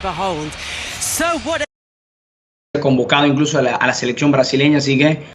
behold. So what... Convocado incluso a la selección brasileña, así que...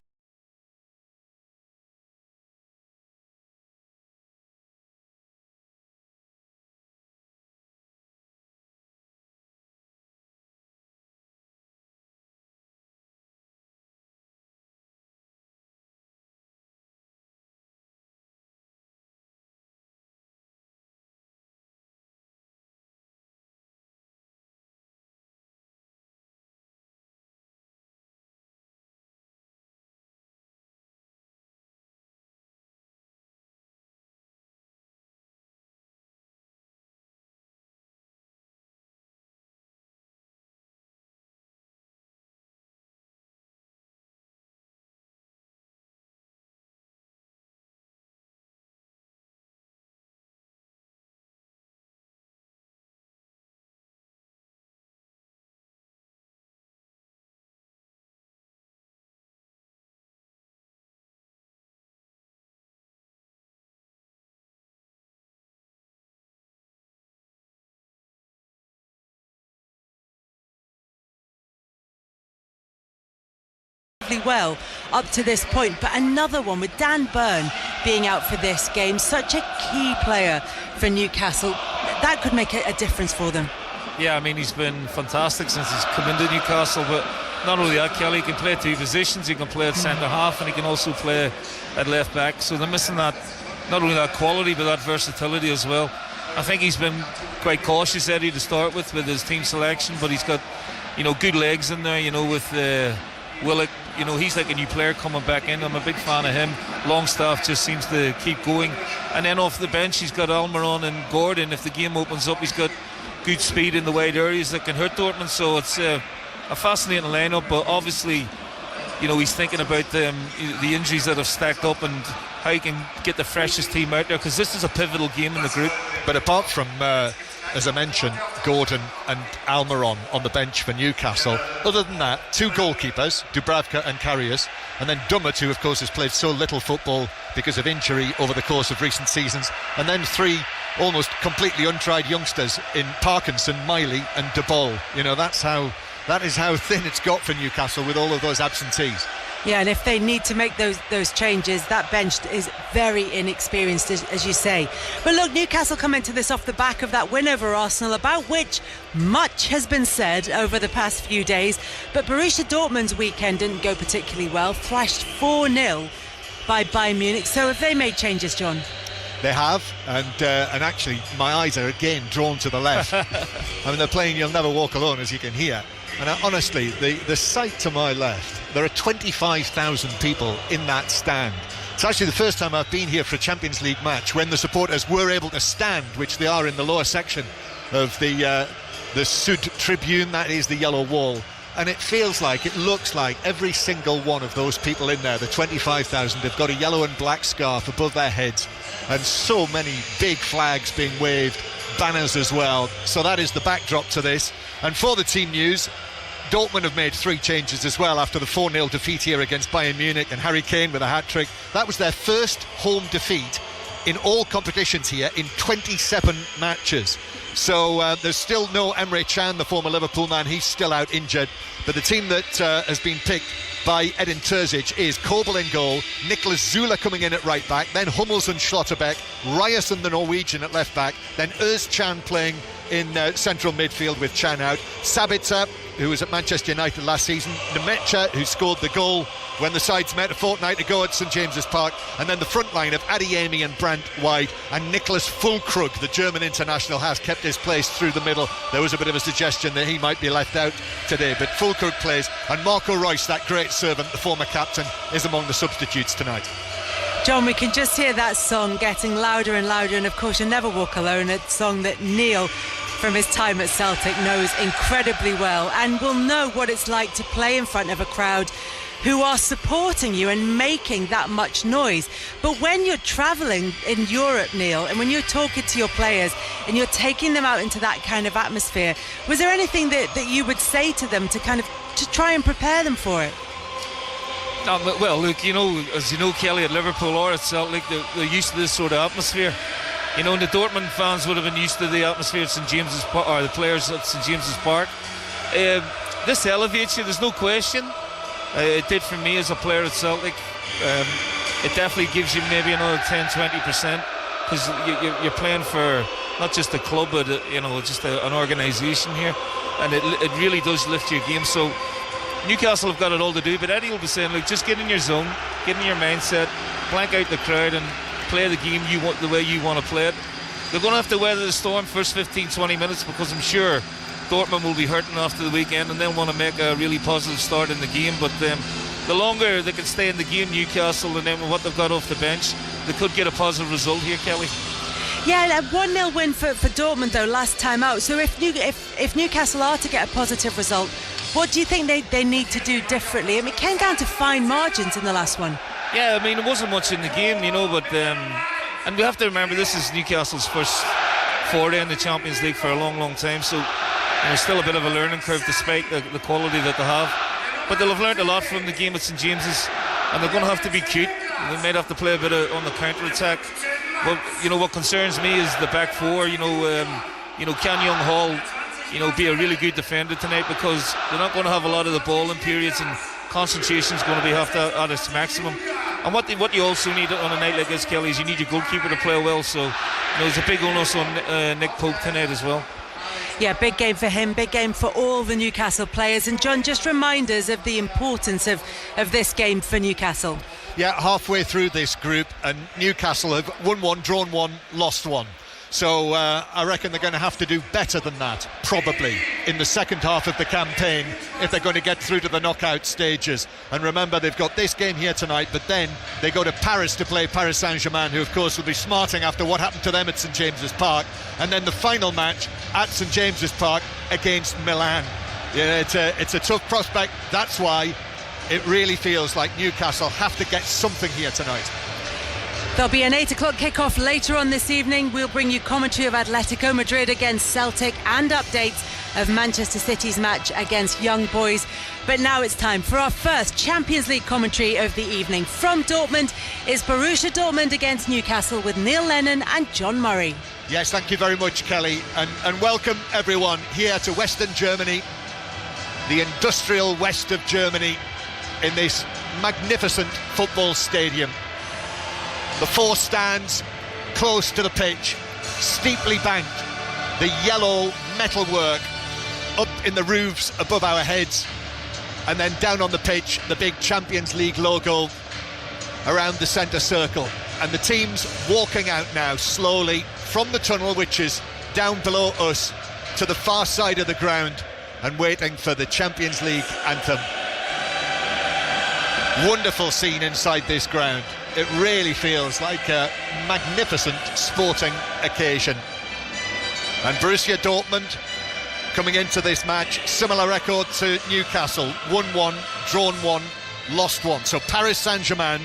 well up to this point, but another one with Dan Burn being out for this game, such a key player for Newcastle, that could make a difference for them. Yeah, I mean, he's been fantastic since he's come into Newcastle, but not only that, Kelly, he can play two positions. He can play at centre half and he can also play at left back, so they're missing that, not only that quality but that versatility as well. I think he's been quite cautious, Eddie, to start with his team selection, but he's got, you know, good legs in there, you know, with Willock. You know, he's like a new player coming back in. I'm a big fan of him. Longstaff just seems to keep going. And then off the bench, he's got Almiron and Gordon. If the game opens up, he's got good speed in the wide areas that can hurt Dortmund. So it's a fascinating lineup. But obviously, you know, he's thinking about the injuries that have stacked up and how he can get the freshest team out there, because this is a pivotal game in the group. But apart from, as I mentioned, Gordon and Almiron on the bench for Newcastle, other than that, two goalkeepers, Dubravka and Karius, and then Dummett, who of course has played so little football because of injury over the course of recent seasons, and then three almost completely untried youngsters in Parkinson, Miley and De Boll. You know, that is how thin it's got for Newcastle with all of those absentees. Yeah, and if they need to make those changes, that bench is very inexperienced, as you say. But look, Newcastle come into this off the back of that win over Arsenal, about which much has been said over the past few days. But Borussia Dortmund's weekend didn't go particularly well, thrashed 4-0 by Bayern Munich. So have they made changes, John? They have, and actually my eyes are again drawn to the left. I mean, they're playing You'll Never Walk Alone, as you can hear. And honestly, the sight to my left, there are 25,000 people in that stand. It's actually the first time I've been here for a Champions League match when the supporters were able to stand, which they are in the lower section of the Sud Tribune, that is the yellow wall. And it looks like every single one of those people in there, the 25,000, have got a yellow and black scarf above their heads, and so many big flags being waved, banners as well. So that is the backdrop to this. And for the team news, Dortmund have made 3 changes as well after the 4-0 defeat here against Bayern Munich, and Harry Kane with a hat-trick. That was their first home defeat in all competitions here in 27 matches. So there's still no Emre Can, the former Liverpool man. He's still out injured. But the team that has been picked by Edin Terzic is Kobel in goal, Niklas Zula coming in at right back, then Hummels and Schlotterbeck, Ryerson the Norwegian at left back, then Özcan playing in central midfield with Can out, Sabitzer, who was at Manchester United last season, Nemecha, who scored the goal when the sides met a fortnight ago at St James's Park, and then the front line of Adeyemi and Brandt wide, and Niklas Füllkrug, the German international, has kept his place through the middle. There was a bit of a suggestion that he might be left out today, but Füllkrug plays, and Marco Reus, that great servant, the former captain, is among the substitutes tonight. John, we can just hear that song getting louder and louder, and of course You'll Never Walk Alone, a song that Neil, from his time at Celtic, knows incredibly well, and will know what it's like to play in front of a crowd who are supporting you and making that much noise. But when you're travelling in Europe, Neil, and when you're talking to your players and you're taking them out into that kind of atmosphere, was there anything that you would say to them to try and prepare them for it? Well, look, you know, as you know, Kelly, at Liverpool or at Celtic, they're used to this sort of atmosphere. You know, the Dortmund fans would have been used to the atmosphere at St James's Park, or the players at St James's Park. This elevates you, there's no question. It did for me as a player at Celtic. It definitely gives you maybe another 10-20%, because you're playing for not just a club, but just an organisation here, and it really does lift your game. So Newcastle have got it all to do, but Eddie will be saying, look, just get in your zone, get in your mindset, blank out the crowd and play the game the way you want to play it. They're going to have to weather the storm first 15-20 minutes, because I'm sure Dortmund will be hurting after the weekend and they'll want to make a really positive start in the game. But the longer they can stay in the game, Newcastle, and then with what they've got off the bench, they could get a positive result here, Kelly. Yeah, a 1-0 win for Dortmund though last time out. So if Newcastle are to get a positive result, what do you think they need to do differently? I mean, it came down to fine margins in the last one. Yeah, I mean, there wasn't much in the game, but and we have to remember this is Newcastle's first foray in the Champions League for a long, long time. So there's still a bit of a learning curve despite the quality that they have. But they'll have learned a lot from the game at St James's, and they're going to have to be cute. They might have to play a bit on the counter-attack. But what concerns me is the back four. Can Young Hall be a really good defender tonight, because they're not going to have a lot of the ball in periods, and concentration is going to be at its maximum. And what you also need on a night like this, Kelly, is you need your goalkeeper to play well. So there's a big onus on Nick Pope tonight as well. Yeah, big game for him, big game for all the Newcastle players. And John, just remind us of the importance of this game for Newcastle. Yeah, halfway through this group, and Newcastle have won one, drawn one, lost one. So I reckon they're going to have to do better than that, probably, in the second half of the campaign, if they're going to get through to the knockout stages. And remember, they've got this game here tonight, but then they go to Paris to play Paris Saint-Germain, who of course will be smarting after what happened to them at St James's Park. And then the final match at St James's Park against Milan. Yeah, it's a tough prospect. That's why it really feels like Newcastle have to get something here tonight. There'll be an 8 o'clock kickoff later on this evening. We'll bring you commentary of Atletico Madrid against Celtic and updates of Manchester City's match against Young Boys. But now it's time for our first Champions League commentary of the evening. From Dortmund is Borussia Dortmund against Newcastle with Neil Lennon and John Murray. Yes, thank you very much, Kelly, and welcome everyone here to Western Germany, the industrial west of Germany, in this magnificent football stadium. The four stands close to the pitch, steeply banked, the yellow metalwork up in the roofs above our heads, and then down on the pitch, the big Champions League logo around the centre circle. And the teams walking out now slowly from the tunnel, which is down below us, to the far side of the ground, and waiting for the Champions League anthem. Wonderful scene inside this ground. It really feels like a magnificent sporting occasion. And Borussia Dortmund coming into this match, similar record to Newcastle, 1-1, drawn 1, lost 1. So Paris Saint-Germain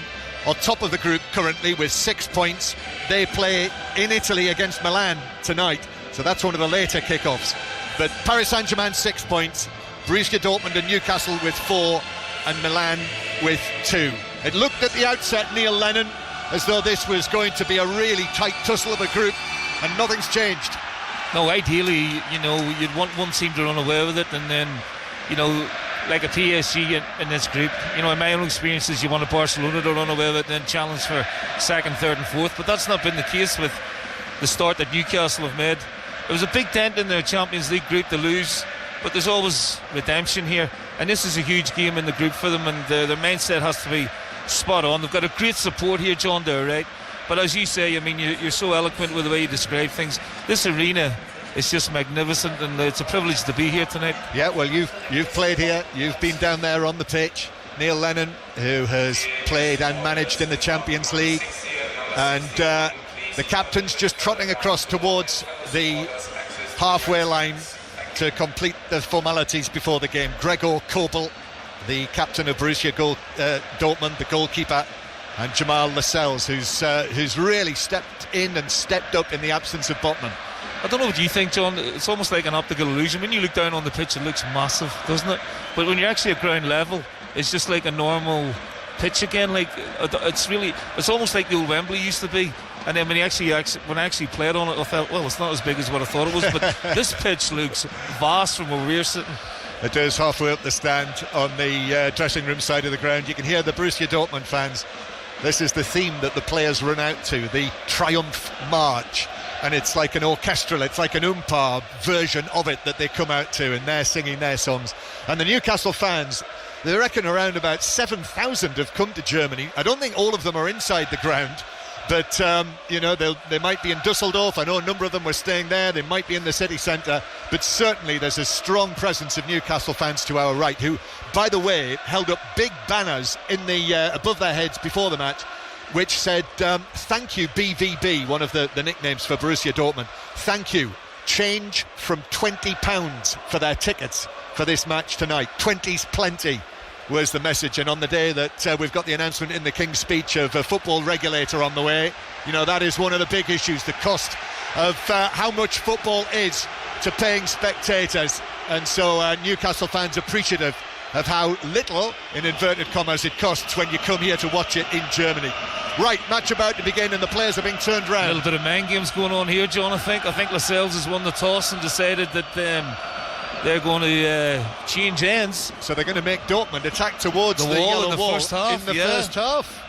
on top of the group currently with 6 points. They play in Italy against Milan tonight, so that's one of the later kickoffs. But Paris Saint-Germain 6 points, Borussia Dortmund and Newcastle with 4, and Milan with 2. It looked at the outset, Neil Lennon, as though this was going to be a really tight tussle of a group, and nothing's changed. No, ideally, you'd want one team to run away with it, and then, like a PSG in this group, in my own experiences, you want a Barcelona to run away with it and then challenge for second, third and fourth, but that's not been the case with the start that Newcastle have made. It was a big dent in the Champions League group to lose, but there's always redemption here, and this is a huge game in the group for them, and their mindset has to be spot on. They've got a great support here, John, there, right? But as you say, you're so eloquent with the way you describe things. This arena is just magnificent, and it's a privilege to be here tonight. Yeah, well, you've played here, you've been down there on the pitch. Neil Lennon, who has played and managed in the Champions League, and the captain's just trotting across towards the halfway line to complete the formalities before the game. Gregor Kobel, the captain of Borussia Dortmund, the goalkeeper, and Jamal Lascelles, who's really stepped in and stepped up in the absence of Botman. I don't know what you think, John. It's almost like an optical illusion. When you look down on the pitch, it looks massive, doesn't it? But when you're actually at ground level, it's just like a normal pitch again. Like it's almost like the old Wembley used to be. And then when I actually played on it, I thought, well, it's not as big as what I thought it was, but this pitch looks vast from where we're sitting. It does, halfway up the stand on the dressing room side of the ground. You can hear the Borussia Dortmund fans. This is the theme that the players run out to, the Triumph March. And it's like an orchestral, it's like an Umpar version of it that they come out to, and they're singing their songs. And the Newcastle fans, they reckon around about 7,000 have come to Germany. I don't think all of them are inside the ground, but you know, they might be in Dusseldorf. I know a number of them were staying there. They might be in the city centre, but certainly there's a strong presence of Newcastle fans to our right, who, by the way, held up big banners in the above their heads before the match, which said, thank you BVB, one of the nicknames for Borussia Dortmund. Thank you. Change from £20 for their tickets for this match tonight. 20's plenty was the message. And on the day that we've got the announcement in the King's Speech of a football regulator on the way, you know, that is one of the big issues, the cost of how much football is to paying spectators. And so Newcastle fans appreciative of how little, in inverted commas, it costs when you come here to watch it in Germany. Right, match about to begin and the players are being turned round. A little bit of mind games going on here, John, I think. Lascelles has won the toss and decided that they're going to change ends. So they're going to make Dortmund attack towards the wall yellow in the wall first half. In the first half.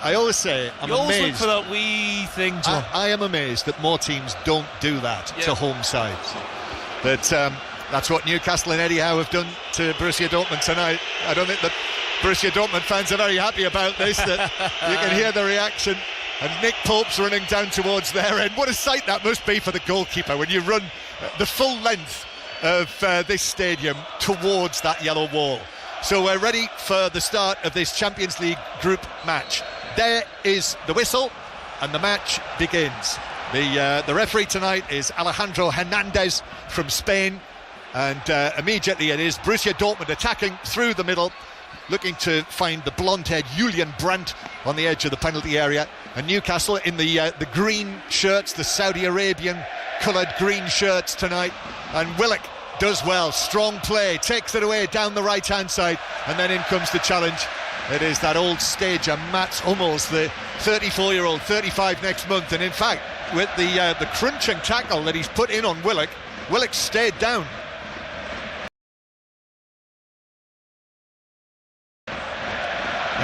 I always say, I'm you always amazed. look for that wee thing, John. I am amazed that more teams don't do that to home sides. But that's what Newcastle and Eddie Howe have done to Borussia Dortmund tonight. I don't think that Borussia Dortmund fans are very happy about this, that you can hear the reaction. And Nick Pope's running down towards their end. What a sight that must be for the goalkeeper when you run the full length of this stadium towards that yellow wall. So we're ready for the start of this Champions League group match. There is the whistle and the match begins. The referee tonight is Alejandro Hernandez from Spain. And immediately it is Borussia Dortmund attacking through the middle, looking to find the blonde-haired Julian Brandt on the edge of the penalty area. And Newcastle in the green shirts, the Saudi Arabian coloured green shirts tonight. And Willock does well, strong play, takes it away down the right-hand side. And then in comes the challenge. It is that old stager, Mats Hummels, the 34-year-old, 35 next month. And in fact, with the crunching tackle that he's put in on Willock, Willock stayed down.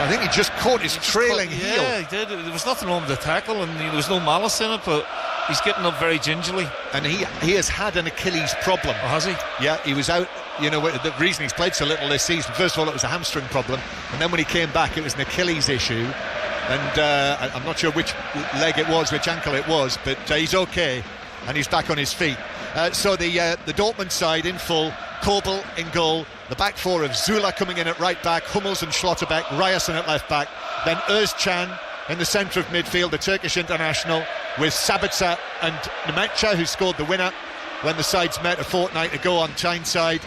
I think he just caught his trailing heel. Yeah, he did. There was nothing wrong with the tackle, and there was no malice in it, but he's getting up very gingerly. And he has had an Achilles problem. Oh, has he? Yeah, he was out. You know, the reason he's played so little this season, first of all, it was a hamstring problem, and then when he came back, it was an Achilles issue. And I'm not sure which leg it was, which ankle it was, but he's okay, and he's back on his feet. So the Dortmund side in full, Kobel in goal, the back four of Zula coming in at right back, Hummels and Schlotterbeck, Ryerson at left back, then Özcan in the centre of midfield, the Turkish international, with Sabitzer and Nemetcha, who scored the winner when the sides met a fortnight ago on Tyneside.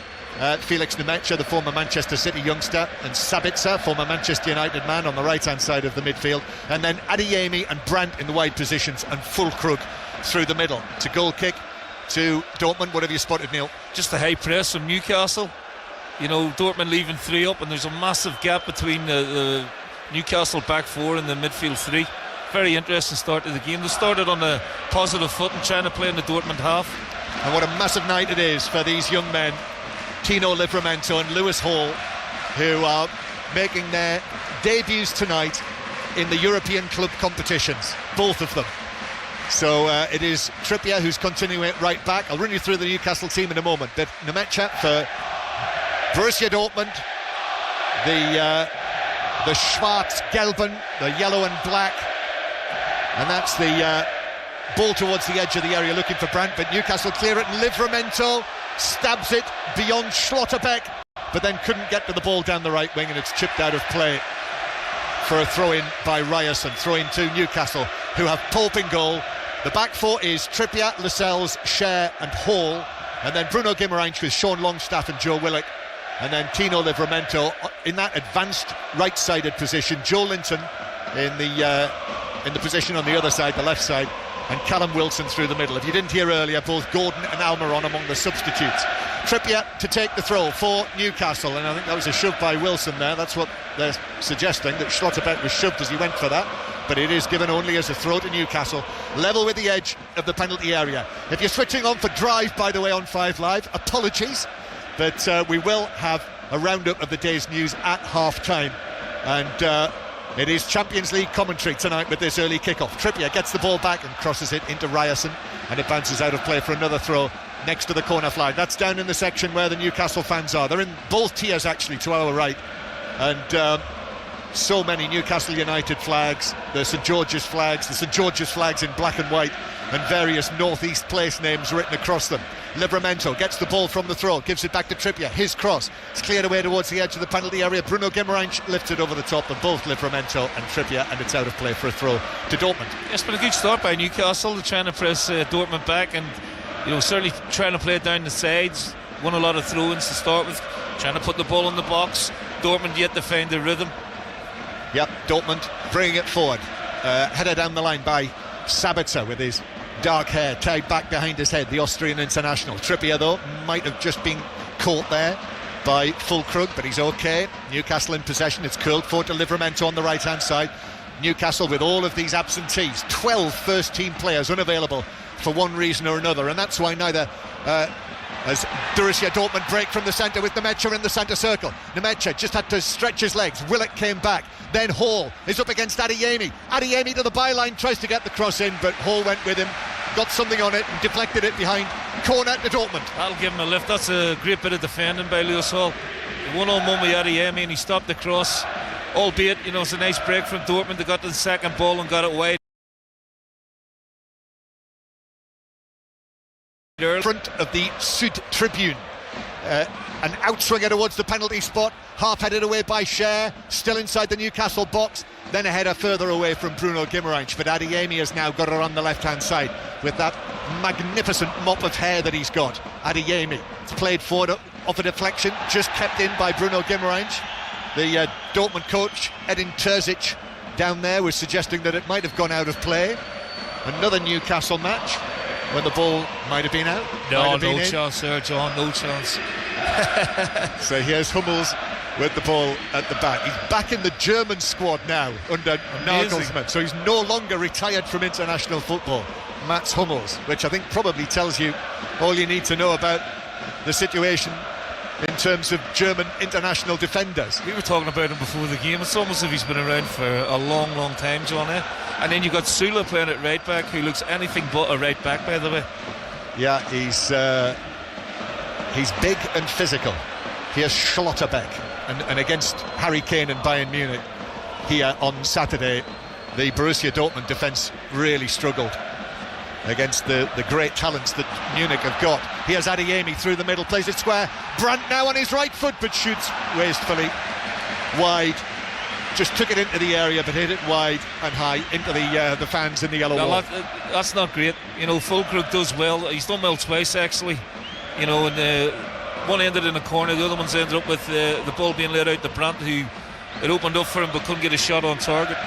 Felix Nemetcha, the former Manchester City youngster, and Sabitzer, former Manchester United man, on the right-hand side of the midfield, and then Adeyemi and Brandt in the wide positions, and Füllkrug through the middle. It's a goal kick to Dortmund. What have you spotted, Neil? Just the high press from Newcastle. You know, Dortmund leaving 3 up, and there's a massive gap between the Newcastle back 4 and the midfield 3. Very interesting start to the game. They started on a positive foot and trying to play in the Dortmund half. And what a massive night it is for these young men, Tino Livramento and Lewis Hall, who are making their debuts tonight in the European club competitions, both of them. So it is Trippier who's continuing it right back. I'll run you through the Newcastle team in a moment. But Nemetcha for Borussia Dortmund, the Schwarz-Gelben, the yellow and black, and that's the ball towards the edge of the area looking for Brandt, but Newcastle clear it, and Livramento stabs it beyond Schlotterbeck, but then couldn't get to the ball down the right wing, and it's chipped out of play for a throw-in by Ryerson. Throw-in to Newcastle, who have Pope in goal. The back four is Trippier, Lascelles, Schär and Hall, and then Bruno Guimaraes with Sean Longstaff and Joe Willock, and then Tino Livramento in that advanced right-sided position, Joe Linton in the position on the other side, the left side, and Callum Wilson through the middle. If you didn't hear earlier, both Gordon and Almiron among the substitutes. Trippier to take the throw for Newcastle, and I think that was a shove by Wilson there. That's what they're suggesting, that Schlotterbeck was shoved as he went for that. but it is given only as a throw to Newcastle, level with the edge of the penalty area. If you're switching on for Drive, by the way, on 5 Live, apologies, but we will have a roundup of the day's news at half-time, and it is Champions League commentary tonight with this early kick-off. Trippier gets the ball back and crosses it into Ryerson, and it bounces out of play for another throw next to the corner flag. That's down in the section where the Newcastle fans are. They're in both tiers actually to our right, and so many Newcastle United flags, the St George's flags in black and white, and various northeast place names written across them. Livramento gets the ball from the throw, gives it back to Trippier, his cross, it's cleared away towards the edge of the penalty area. Bruno Guimaraes lifts it over the top of both Livramento and Trippier, and it's out of play for a throw to Dortmund. It's been a good start by Newcastle. They're trying to press Dortmund back, and certainly trying to play it down the sides. Won a lot of throw-ins to start with, trying to put the ball in the box. Dortmund yet to find their rhythm. Yep, Dortmund bringing it forward, headed down the line by Sabitzer with his dark hair tied back behind his head, the Austrian international. Trippier, though, might have just been caught there by Füllkrug, but he's okay. Newcastle in possession. It's curled forward to Livramento on the right-hand side. Newcastle with all of these absentees, 12 first-team players unavailable for one reason or another, and that's why neither as Borussia Dortmund break from the centre with Nemecha in the centre circle. Nemecha just had to stretch his legs. Willett came back. Then Hall is up against Adeyemi. Adeyemi to the byline, tries to get the cross in, but Hall went with him, got something on it and deflected it behind. Corner to Dortmund. That'll give him a lift. That's a great bit of defending by Lewis Hall. He one-on-one with Adeyemi and he stopped the cross. Albeit, it's a nice break from Dortmund. They got to the second ball and got it wide. In front of the Sud Tribune, an outswinger towards the penalty spot, half-headed away by Cher, still inside the Newcastle box, then a header further away from Bruno Guimaraes, but Adeyemi has now got it on the left-hand side with that magnificent mop of hair that he's got. Adeyemi, it's played forward off a deflection, just kept in by Bruno Guimaraes. The Dortmund coach, Edin Terzic, down there was suggesting that it might have gone out of play. Another Newcastle match when the ball might have been out. No chance there, John, no chance. So here's Hummels with the ball at the back. He's back in the German squad now under Nagelsmann, so he's no longer retired from international football. Mats Hummels, which I think probably tells you all you need to know about the situation in terms of German international defenders. We were talking about him before the game. It's almost as if he's been around for a long, long time, John. And then you've got Sulla playing at right back, who looks anything but a right back, by the way. Yeah, he's big and physical. Here's Schlotterbeck, and against Harry Kane and Bayern Munich here on Saturday, the Borussia Dortmund defence really struggled against the great talents that Munich have got. Here's Adeyemi through the middle, plays it square. Brandt now on his right foot, but shoots wastefully wide. Just took it into the area, but hit it wide and high into the fans in the yellow wall. That's not great. Füllkrug does well. He's done well twice, actually. And one ended in a corner, the other one's ended up with the ball being let out to Brandt, who it opened up for him but couldn't get a shot on target.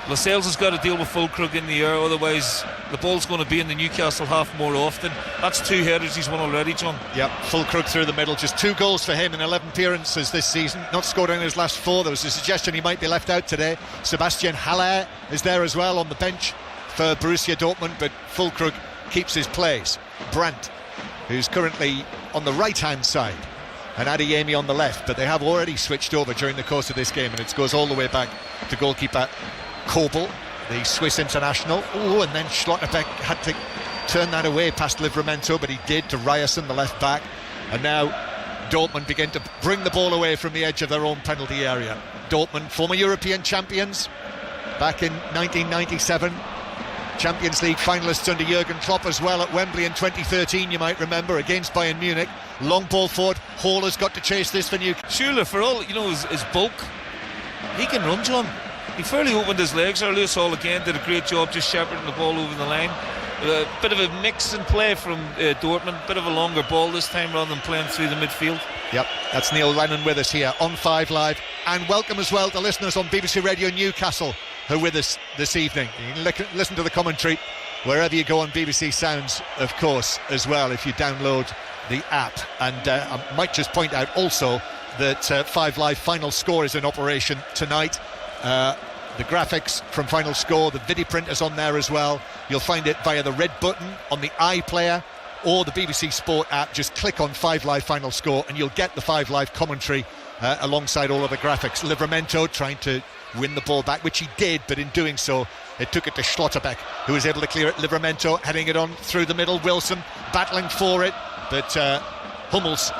Lascelles has got to deal with Füllkrug in the air, otherwise the ball's going to be in the Newcastle half more often. That's 2 headers he's won already, John. Yep, Füllkrug through the middle, just 2 goals for him in 11 appearances this season, not scored in his last 4. There was a suggestion he might be left out today. Sebastian Haller is there as well on the bench for Borussia Dortmund, but Füllkrug keeps his place. Brandt, who's currently on the right-hand side, and Adeyemi on the left, but they have already switched over during the course of this game, and it goes all the way back to goalkeeper Kobel, the Swiss international. And then Schlotterbeck had to turn that away past Livramento, but he did, to Ryerson, the left back. And now Dortmund begin to bring the ball away from the edge of their own penalty area. Dortmund, former European champions back in 1997, Champions League finalists under Jurgen Klopp as well at Wembley in 2013, you might remember, against Bayern Munich. Long ball forward, Hall has got to chase this for Newcastle. Schürrle, for all his bulk, he can run, John. He fairly opened his legs. Lewis Hall again did a great job just shepherding the ball over the line. A bit of a mix and play from Dortmund, bit of a longer ball this time rather than playing through the midfield. Yep, that's Neil Lennon with us here on 5 Live, and welcome as well to listeners on BBC Radio Newcastle who are with us this evening. You can listen to the commentary wherever you go on BBC Sounds, of course, as well, if you download the app. And I might just point out also that 5 Live final score is in operation tonight. the graphics from Final Score, the video printers on there as well. You'll find it via the red button on the iPlayer or the BBC Sport app. Just click on 5 Live Final Score and you'll get the 5 Live commentary alongside all of the graphics. Livramento trying to win the ball back, which he did, but in doing so it took it to Schlotterbeck, who was able to clear it. Livramento heading it on through the middle, Wilson battling for it, but Hummels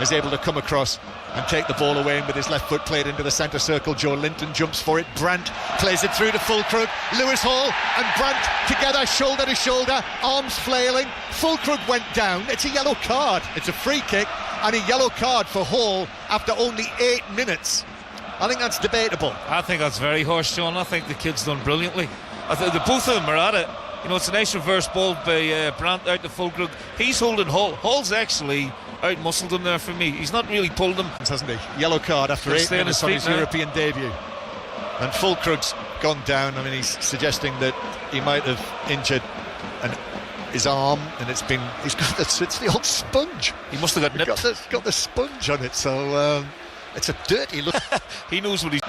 is able to come across and take the ball away, and with his left foot played into the centre circle. Joe Linton jumps for it, Brandt plays it through to Fulkrug, Lewis Hall and Brandt together, shoulder to shoulder, arms flailing. Fulkrug went down. It's a yellow card. It's a free kick and a yellow card for Hall after only 8 minutes. I think that's debatable. I think that's very harsh, John. I think the kid's done brilliantly. The both of them are at it. You know, it's a nice reverse ball by Brandt out to Fulkrug. He's holding Hall. Hall's actually out-muscled him there for me. He's not really pulled him. Hasn't he? Yellow card after 8 minutes on his European debut. And Fulkrug's gone down. I mean, he's suggesting that he might have injured his arm, and it's the old sponge. He must have got nipped. Got the sponge on it, so it's a dirty look. He knows what he's...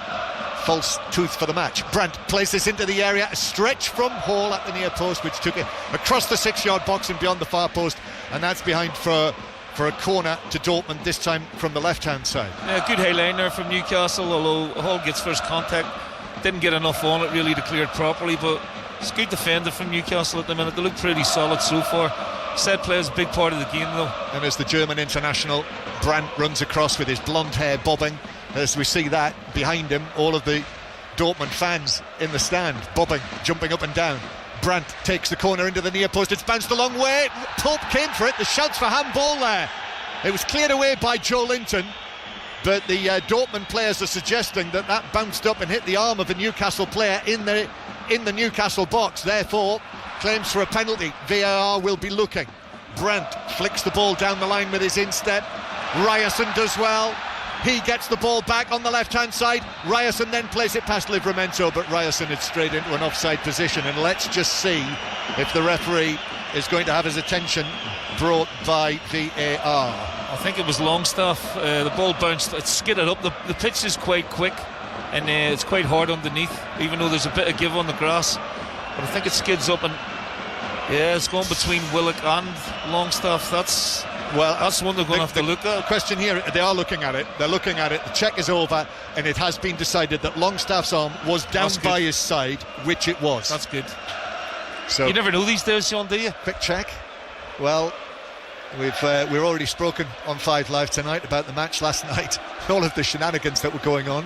False tooth for the match. Brandt plays this into the area, a stretch from Hall at the near post, which took it across the 6-yard box and beyond the far post, and that's behind for a corner to Dortmund, this time from the left-hand side. Yeah, good high line there from Newcastle, although Hall gets first contact. Didn't get enough on it really to clear it properly, but it's good defending from Newcastle at the minute. They look pretty solid so far. Set play is a big part of the game though. And as the German international, Brandt runs across with his blonde hair bobbing, as we see that behind him, all of the Dortmund fans in the stand bobbing, jumping up and down. Brandt takes the corner into the near post. It's bounced a long way. Pope came for it. The shouts for handball there. It was cleared away by Joe Linton, but the Dortmund players are suggesting that bounced up and hit the arm of a Newcastle player in the Newcastle box. Therefore, claims for a penalty. VAR will be looking. Brandt flicks the ball down the line with his instep. Ryerson does well. He gets the ball back on the left-hand side. Ryerson then plays it past Livramento, but Ryerson had strayed into an offside position. And let's just see if the referee is going to have his attention brought by VAR. I think it was Longstaff. The ball bounced, it skidded up. The pitch is quite quick and it's quite hard underneath, even though there's a bit of give on the grass. But I think it skids up, and yeah, it's going between Willock and Longstaff. That's one they're going to have to look at. The question here, they are looking at it. They're looking at it. The check is over, and it has been decided that Longstaff's arm was down by his side, which it was. That's good. So you never know these days, Sean, do you? Quick check. Well, we're already spoken on 5 Live tonight about the match last night, all of the shenanigans that were going on,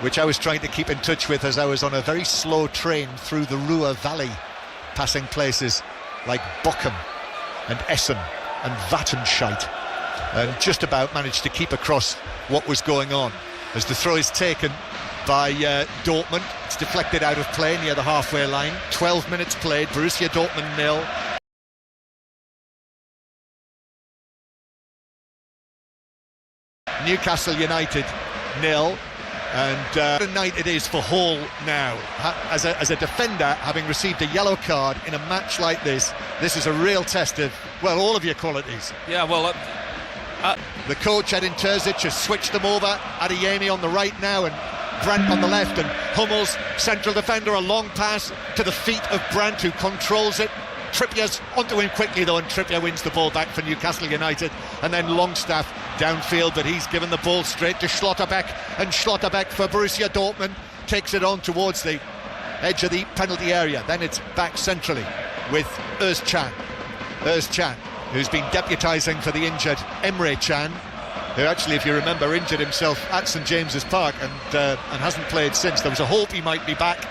which I was trying to keep in touch with as I was on a very slow train through the Ruhr Valley, passing places like Bochum and Essen and Wattenscheid, and just about managed to keep across what was going on as the throw is taken by Dortmund. It's deflected out of play near the halfway line. 12 minutes played. Borussia Dortmund 0. Newcastle United 0. And what a night it is for Hall now. As a defender, having received a yellow card in a match like this is a real test of, well, all of your qualities. Yeah, well... the coach, Edin Terzic, has switched them over. Adeyemi on the right now and Brandt on the left. And Hummels, central defender, a long pass to the feet of Brandt, who controls it. Trippier's onto him quickly though, and Trippier wins the ball back for Newcastle United. And then Longstaff downfield, but he's given the ball straight to Schlotterbeck, and Schlotterbeck for Borussia Dortmund takes it on towards the edge of the penalty area. Then it's back centrally with Özcan, who's been deputising for the injured Emre Can, who actually, if you remember, injured himself at St James's Park and hasn't played since. There was a hope he might be back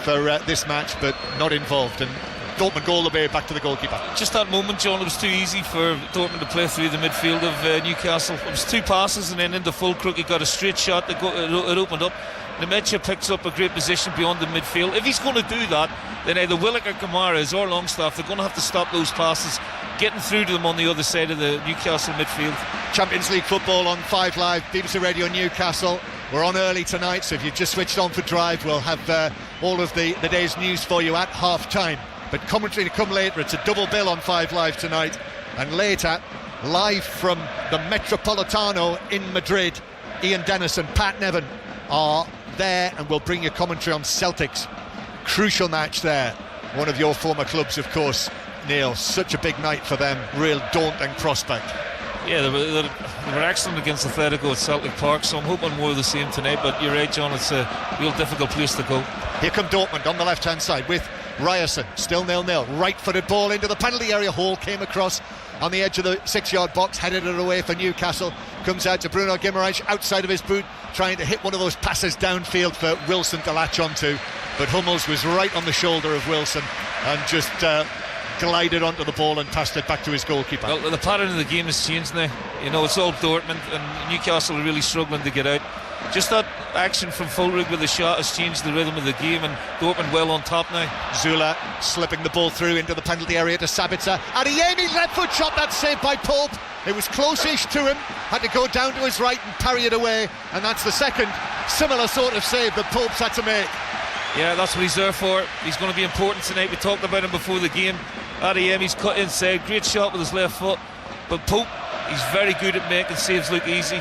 for this match, but not involved. And Dortmund go all the way back to the goalkeeper. Just that moment, John, it was too easy for Dortmund to play through the midfield of Newcastle. It was 2 passes and then into Fulkrug. He got a straight shot, it opened up. Nemecha picks up a great position beyond the midfield. If he's going to do that, then either Willock or Kamara or Longstaff, they're going to have to stop those passes getting through to them on the other side of the Newcastle midfield. Champions League football on 5 Live, BBC Radio Newcastle. We're on early tonight, so if you've just switched on for Drive, we'll have all of the day's news for you at half-time. But commentary to come later. It's a double bill on 5 Live tonight. And later, live from the Metropolitano in Madrid, Ian Dennis and Pat Nevin are there, and we'll bring you commentary on Celtic's crucial match there. One of your former clubs, of course, Neil. Such a big night for them, real daunting prospect. Yeah, they were excellent against Atletico at Celtic Park, so I'm hoping more of the same tonight. But you're right, John, it's a real difficult place to go. Here come Dortmund on the left-hand side with Ryerson, still 0-0. Right-footed ball into the penalty area. Hall came across on the edge of the 6-yard box, headed it away for Newcastle. Comes out to Bruno Guimaraes outside of his boot, trying to hit one of those passes downfield for Wilson to latch onto. But Hummels was right on the shoulder of Wilson and just glided onto the ball and passed it back to his goalkeeper. Well, the pattern of the game has changed now. You know, it's all Dortmund, and Newcastle are really struggling to get out. Just that action from Fulrig with the shot has changed the rhythm of the game, and Dortmund well on top now. Zula slipping the ball through into the penalty area to Sabitzer. Adeyemi's left foot shot, that's saved by Pope. It was close-ish to him, had to go down to his right and parry it away, and that's the second similar sort of save that Pope's had to make. Yeah, that's what he's there for. He's going to be important tonight. We talked about him before the game. Adeyemi's cut inside, great shot with his left foot, but Pope, he's very good at making saves look easy,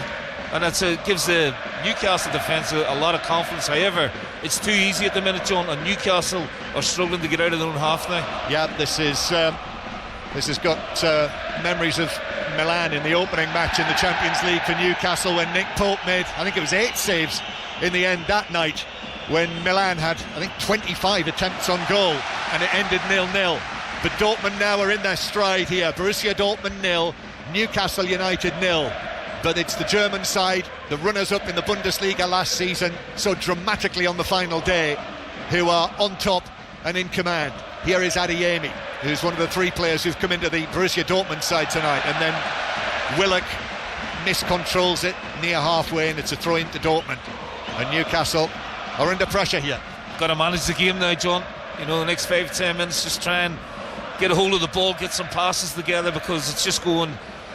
and that gives the Newcastle defence a lot of confidence. However, it's too easy at the minute, John, and Newcastle are struggling to get out of their own half now. Yeah, this has got memories of Milan in the opening match in the Champions League for Newcastle, when Nick Pope made, I think it was 8 saves in the end that night, when Milan had, I think, 25 attempts on goal, and it ended 0-0. But Dortmund now are in their stride here. Borussia Dortmund 0, Newcastle United 0. But it's the German side, the runners-up in the Bundesliga last season, so dramatically on the final day, who are on top and in command. Here is Adeyemi, who's one of the 3 players who've come into the Borussia Dortmund side tonight. And then Willock miscontrols it near halfway, and it's a throw into Dortmund. And Newcastle are under pressure here. Got to manage the game now, John. You know, the next 5-10 minutes, just try and get a hold of the ball, get some passes together, because it's just going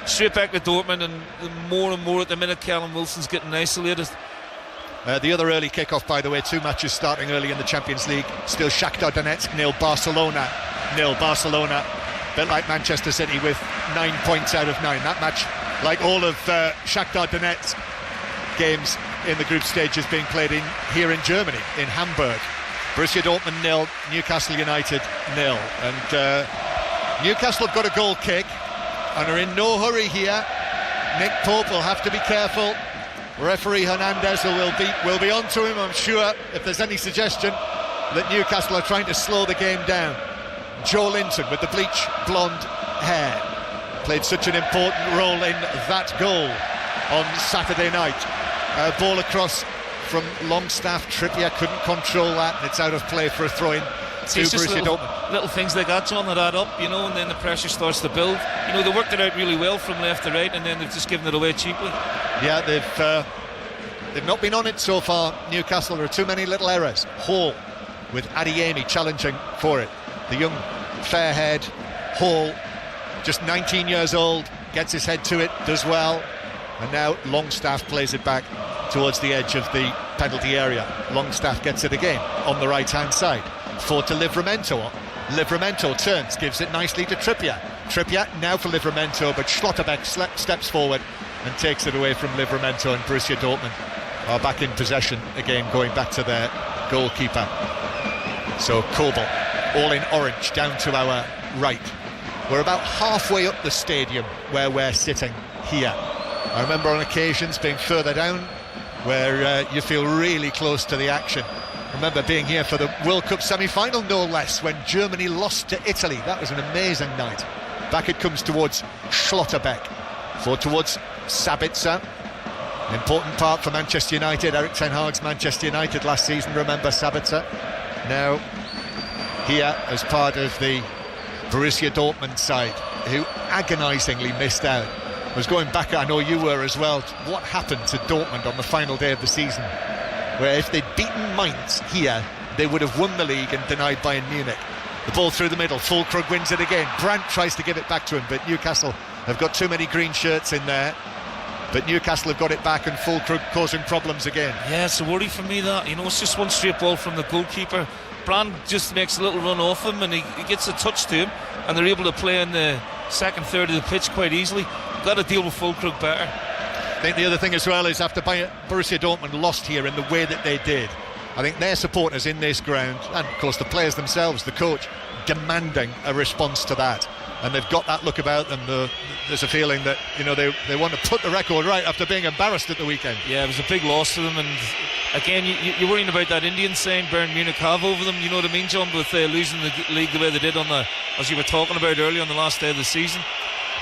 straight back to Dortmund, and more and more at the minute Callum Wilson's getting isolated. The other early kick-off, by the way, 2 matches starting early in the Champions League. Still Shakhtar Donetsk 0, Barcelona 0. Barcelona, a bit like Manchester City, with 9 points out of 9. That match, like all of Shakhtar Donetsk games in the group stage, is being played here in Germany, in Hamburg. Borussia Dortmund 0, Newcastle United 0. And Newcastle have got a goal kick and are in no hurry here. Nick Pope will have to be careful. Referee Hernandez will be on to him, I'm sure, if there's any suggestion that Newcastle are trying to slow the game down. Joe Linton with the bleach blonde hair played such an important role in that goal on Saturday night. Ball across from Longstaff. Trippier couldn't control that, and it's out of play for a throw-in to Borussia Dortmund. Little things like that, John, that add up, you know, and then the pressure starts to build. You know, they worked it out really well from left to right, and then they've just given it away cheaply. Yeah, they've not been on it so far, Newcastle. There are too many little errors. Hall with Adeyemi challenging for it. The young fair-haired Hall, just 19 years old, gets his head to it, does well, and now Longstaff plays it back towards the edge of the penalty area. Longstaff gets it again on the right-hand side. For to Livramento. Livramento turns, gives it nicely to Trippier. Trippier now for Livramento, but Schlotterbeck steps forward and takes it away from Livramento, and Borussia Dortmund are back in possession again, going back to their goalkeeper. So Kobel, all in orange, down to our right. We're about halfway up the stadium where we're sitting here. I remember on occasions being further down, where you feel really close to the action. I remember being here for the World Cup semi-final, no less, when Germany lost to Italy. That was an amazing night. Back it comes towards Schlotterbeck. Forward towards Sabitzer. An important part for Manchester United. Erik ten Hag's Manchester United last season, remember Sabitzer. Now here as part of the Borussia Dortmund side, who agonisingly missed out. I was going back, I know you were as well, what happened to Dortmund on the final day of the season, where if they'd beaten Mainz here, they would have won the league and denied Bayern Munich. The ball through the middle, Füllkrug wins it again. Brandt tries to give it back to him, but Newcastle have got too many green shirts in there. But Newcastle have got it back, and Füllkrug causing problems again. Yeah, it's a worry for me that, you know, it's just one straight ball from the goalkeeper. Brandt just makes a little run off him, and he gets a touch to him, and they're able to play in the second third of the pitch quite easily. Got to deal with Füllkrug better. I think the other thing as well is after Borussia Dortmund lost here in the way that they did, I think their supporters in this ground, and of course the players themselves, the coach, demanding a response to that. And they've got that look about them. There's a feeling that, you know, they want to put the record right after being embarrassed at the weekend. Yeah, it was a big loss to them. And again, you're worrying about that Indian saying Bayern Munich have over them. You know what I mean, John, with losing the league the way they did as you were talking about earlier, on the last day of the season.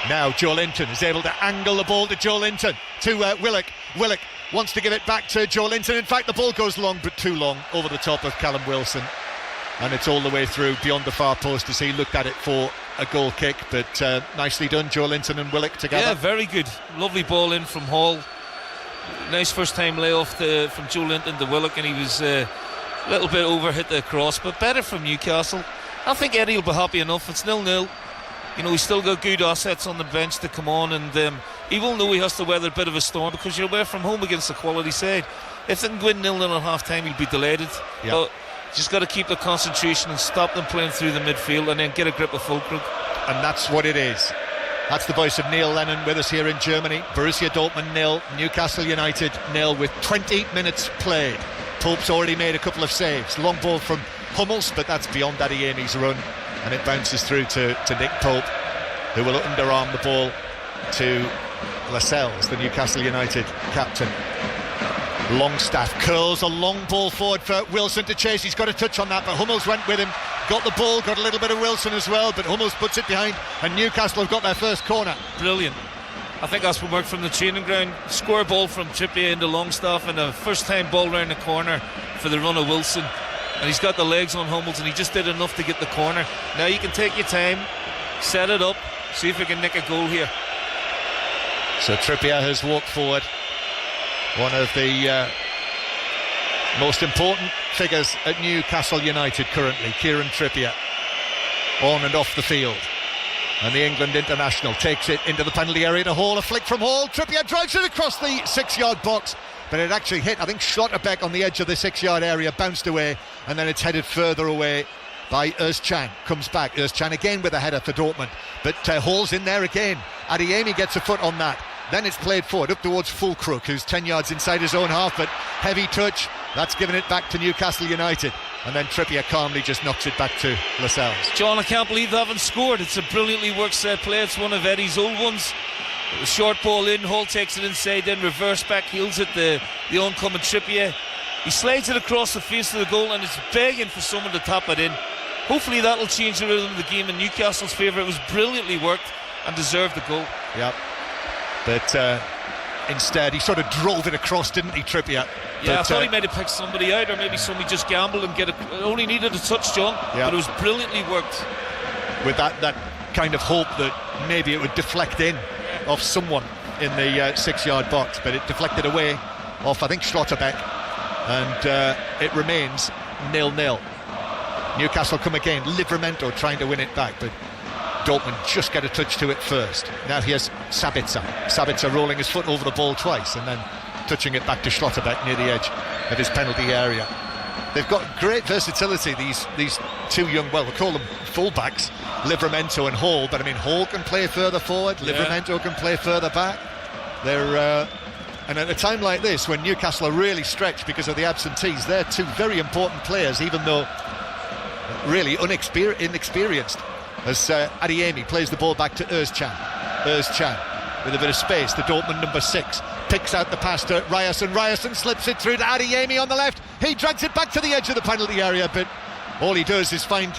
Now Joe Linton is able to angle the ball to Joe Linton, to Willock. Willock wants to give it back to Joe Linton. In fact, the ball goes long, but too long, over the top of Callum Wilson. And it's all the way through beyond the far post as he looked at it for a goal kick. But nicely done, Joe Linton and Willock together. Yeah, very good. Lovely ball in from Hall. Nice first time layoff from Joe Linton to Willock, and he was a little bit over, hit the cross, but better from Newcastle. I think Eddie will be happy enough. It's 0-0. You know, he's still got good assets on the bench to come on, and he will know he has to weather a bit of a storm, because you're away from home against a quality side. If they can win 0-0 at half time, he'll be delighted. Yep. But just got to keep the concentration and stop them playing through the midfield, and then get a grip of Fulkrug. And that's what it is. That's the voice of Neil Lennon with us here in Germany. Borussia Dortmund 0, Newcastle United 0, with 20 minutes played. Pope's already made a couple of saves. Long ball from Hummels, but that's beyond Adeyemi's run, and it bounces through to Nick Pope, who will underarm the ball to Lascelles, the Newcastle United captain. Longstaff curls a long ball forward for Wilson to chase. He's got a touch on that, but Hummels went with him, got the ball, got a little bit of Wilson as well, but Hummels puts it behind, and Newcastle have got their first corner. Brilliant. I think that's what worked from the training ground. Square ball from Trippier into Longstaff, and a first time ball round the corner for the run of Wilson, and he's got the legs on Hummels, and he just did enough to get the corner. Now you can take your time, set it up, see if we can nick a goal here. So Trippier has walked forward. One of the most important figures at Newcastle United currently, Kieran Trippier, on and off the field. And the England international takes it into the penalty area to Hall. A flick from Hall. Trippier drives it across the 6-yard box, but it actually hit, I think, Schlotterbeck on the edge of the 6-yard area, bounced away, and then it's headed further away by Özcan. Comes back. Özcan again with a header for Dortmund, but Hall's in there again. Adeyemi gets a foot on that. Then it's played forward up towards Fulkrug, who's 10 yards inside his own half, but heavy touch. That's given it back to Newcastle United. And then Trippier calmly just knocks it back to Lascelles. John, I can't believe they haven't scored. It's a brilliantly worked set play. It's one of Eddie's old ones. A short ball in, Hall takes it inside, then reverse back, heels it, the oncoming Trippier. He slides it across the face of the goal, and it's begging for someone to tap it in. Hopefully that'll change the rhythm of the game in Newcastle's favour. It was brilliantly worked and deserved the goal. Yep. But instead he sort of drove it across, didn't he, Trippier? Yeah, I thought he might have picked somebody out, or maybe somebody just gambled and get it. Only needed a touch, John, but it was brilliantly worked. With that kind of hope that maybe it would deflect in off someone in the 6-yard box, but it deflected away off, I think, Schlotterbeck, and it remains 0-0. Newcastle come again. Livramento trying to win it back, but Dortmund just get a touch to it first. Now here's Sabitzer. Sabitzer rolling his foot over the ball twice and then touching it back to Schlotterbeck near the edge of his penalty area. They've got great versatility, these two young, well, we'll call them fullbacks, Livramento and Hall, but I mean, Hall can play further forward, Livramento can play further back. They're and at a time like this, when Newcastle are really stretched because of the absentees, they're two very important players, even though really inexperienced. As Adeyemi plays the ball back to Özcan. Özcan with a bit of space. The Dortmund number 6 picks out the pass to Ryerson. Ryerson slips it through to Adeyemi on the left. He drags it back to the edge of the penalty area, but all he does is find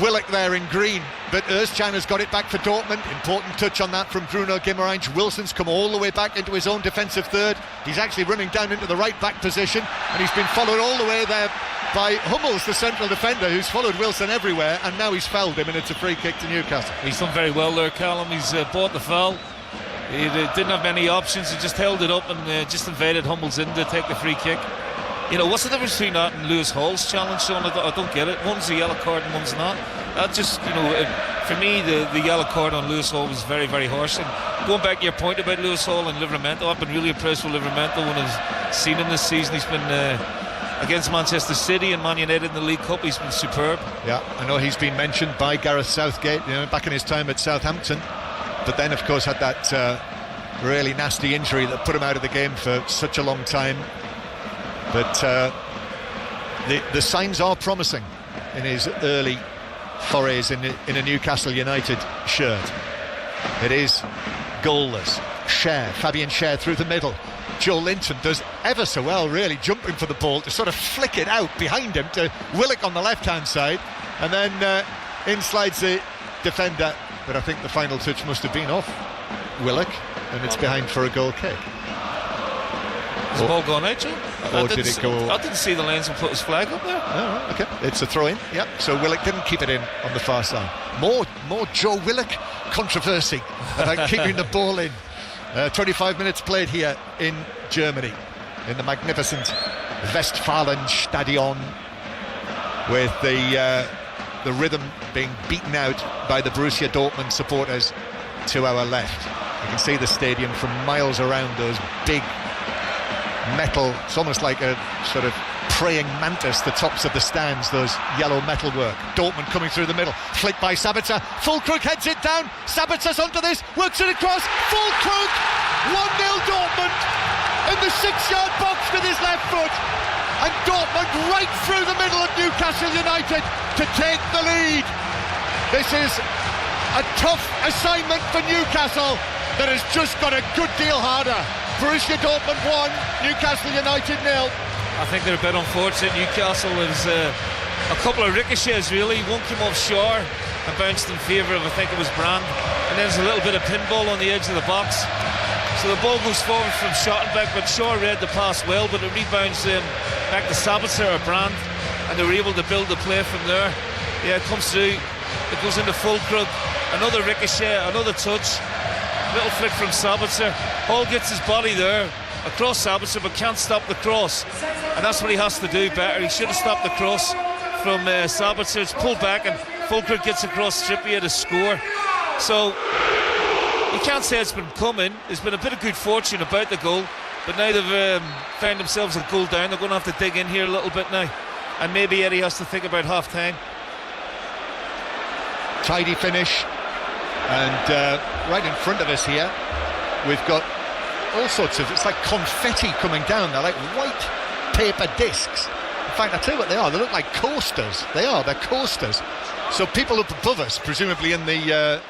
Willock there in green. But Özcan has got it back for Dortmund. Important touch on that from Bruno Guimaraes. Wilson's come all the way back into his own defensive third. He's actually running down into the right back position, and he's been followed all the way there by Hummels, the central defender, who's followed Wilson everywhere, and now he's fouled him, and it's a free kick to Newcastle. He's done very well there, Callum. He's bought the foul. He didn't have many options. He just held it up and just invited Hummels in to take the free kick. You know, what's the difference between that and Lewis Hall's challenge, Sean? I don't get it. One's a yellow card and one's not. That just, you know, for me, the yellow card on Lewis Hall was very, very harsh. And going back to your point about Lewis Hall and Livramento, I've been really impressed with Livramento when I've seen him this season. He's been against Manchester City and Man United in the League Cup. He's been superb. Yeah, I know he's been mentioned by Gareth Southgate, you know, back in his time at Southampton, but then of course had that really nasty injury that put him out of the game for such a long time. But the signs are promising in his early forays in a Newcastle United shirt. It is goalless. Fabian Schär through the middle. Joe Linton does ever so well, really, jumping for the ball to sort of flick it out behind him to Willock on the left-hand side, and then in slides the defender, but I think the final touch must have been off Willock, and it's behind for a goal kick. Has the ball gone out, Joe? Or did it go? I didn't see the linesman put his flag up there. Oh, okay, it's a throw-in. Yep. So Willock didn't keep it in on the far side. More Joe Willock controversy about keeping the ball in. 25 minutes played here in Germany, in the magnificent Westfalenstadion, with the rhythm being beaten out by the Borussia Dortmund supporters to our left. You can see the stadium from miles around, those big metal, it's almost like a sort of praying mantis, the tops of the stands, those yellow metalwork. Dortmund coming through the middle, flicked by Sabitzer, Füllkrug heads it down, Sabitzer's onto this, works it across, Füllkrug, 1-0 Dortmund, in the 6-yard box with his left foot, and Dortmund right through the middle of Newcastle United to take the lead. This is a tough assignment for Newcastle that has just got a good deal harder. Borussia Dortmund 1, Newcastle United 0. I think they're a bit unfortunate. Newcastle was a couple of ricochets, really. One came off Shaw and bounced in favour of, I think it was Brand, and then there's a little bit of pinball on the edge of the box. So the ball goes forward from Schottenbeck, but Shaw read the pass well, but it rebounds back to Sabitzer or Brand, and they were able to build the play from there. Yeah, it comes through, it goes into Füllkrug, another ricochet, another touch, little flick from Sabitzer. Hall gets his body there across Sabitzer, but can't stop the cross, and that's what he has to do better. He should have stopped the cross from Sabitzer. It's pulled back, and Füllkrug gets across Trippier to score. So you can't say it's been coming. There's been a bit of good fortune about the goal, but now they've found themselves a goal down. They're going to have to dig in here a little bit now, and maybe Eddie has to think about half time. Tidy finish, and right in front of us here we've got all sorts of, it's like confetti coming down. They're like white paper discs. In fact, I tell you what they are, they look like coasters. They're coasters. So people up above us, presumably in the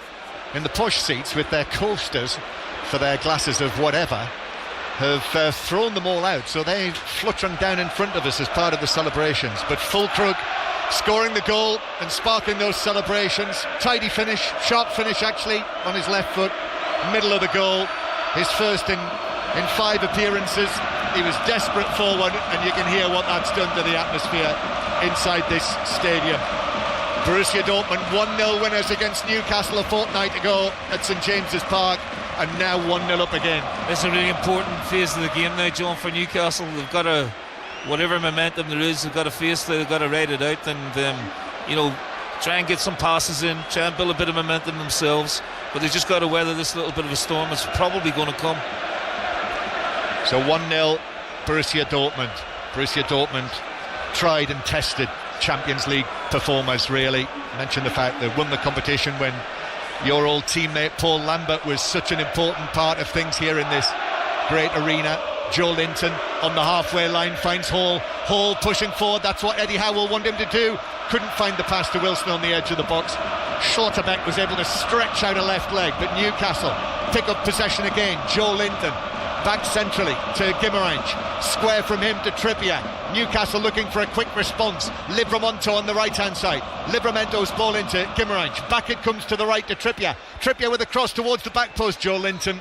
posh seats with their coasters for their glasses of whatever, have thrown them all out, so they fluttering down in front of us as part of the celebrations. But Füllkrug scoring the goal and sparking those celebrations. Tidy finish, sharp finish actually on his left foot, middle of the goal, his first in 5 appearances. He was desperate for one, and you can hear what that's done to the atmosphere inside this stadium. Borussia Dortmund 1-0 winners against Newcastle a fortnight ago at St James's Park, and now 1-0 up again. It's a really important phase of the game now, John, for Newcastle. They've got to, whatever momentum there is, they've got to face it, they've got to ride it out, and try and get some passes in, try and build a bit of momentum themselves, but they've just got to weather this little bit of a storm. It's probably going to come. So 1-0 Borussia Dortmund. Borussia Dortmund tried and tested Champions League performers, really. Mentioned the fact they won the competition when your old teammate Paul Lambert was such an important part of things here in this great arena. Joe Linton on the halfway line finds Hall. Hall pushing forward, that's what Eddie Howe will want him to do. Couldn't find the pass to Wilson on the edge of the box. Schlotterbeck was able to stretch out a left leg, but Newcastle pick up possession again. Joe Linton back centrally to Guimarães, square from him to Trippier. Newcastle looking for a quick response. Livramento on the right hand side. Livramento's ball into Guimarães, back it comes to the right to Trippier. Trippier with a cross towards the back post. Joe Linton,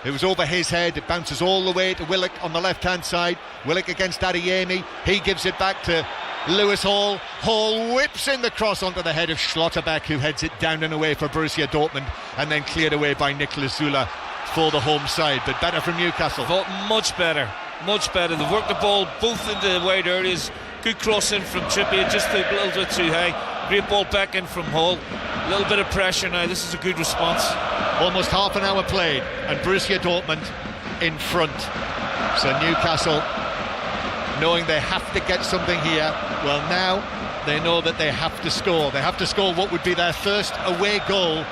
it was over his head, it bounces all the way to Willock on the left hand side. Willock against Adeyemi, he gives it back to Lewis Hall. Hall whips in the cross onto the head of Schlotterbeck, who heads it down and away for Borussia Dortmund, and then cleared away by Niklas Süle for the home side. But better from Newcastle. Much better. They've worked the ball both into the wide areas. Good cross in from Trippier, just a little bit too high. Great ball back in from Hall. A little bit of pressure now. This is a good response. Almost half an hour played, and Borussia Dortmund in front. So Newcastle, knowing they have to get something here, well, now they know that they have to score. They have to score what would be their first away goal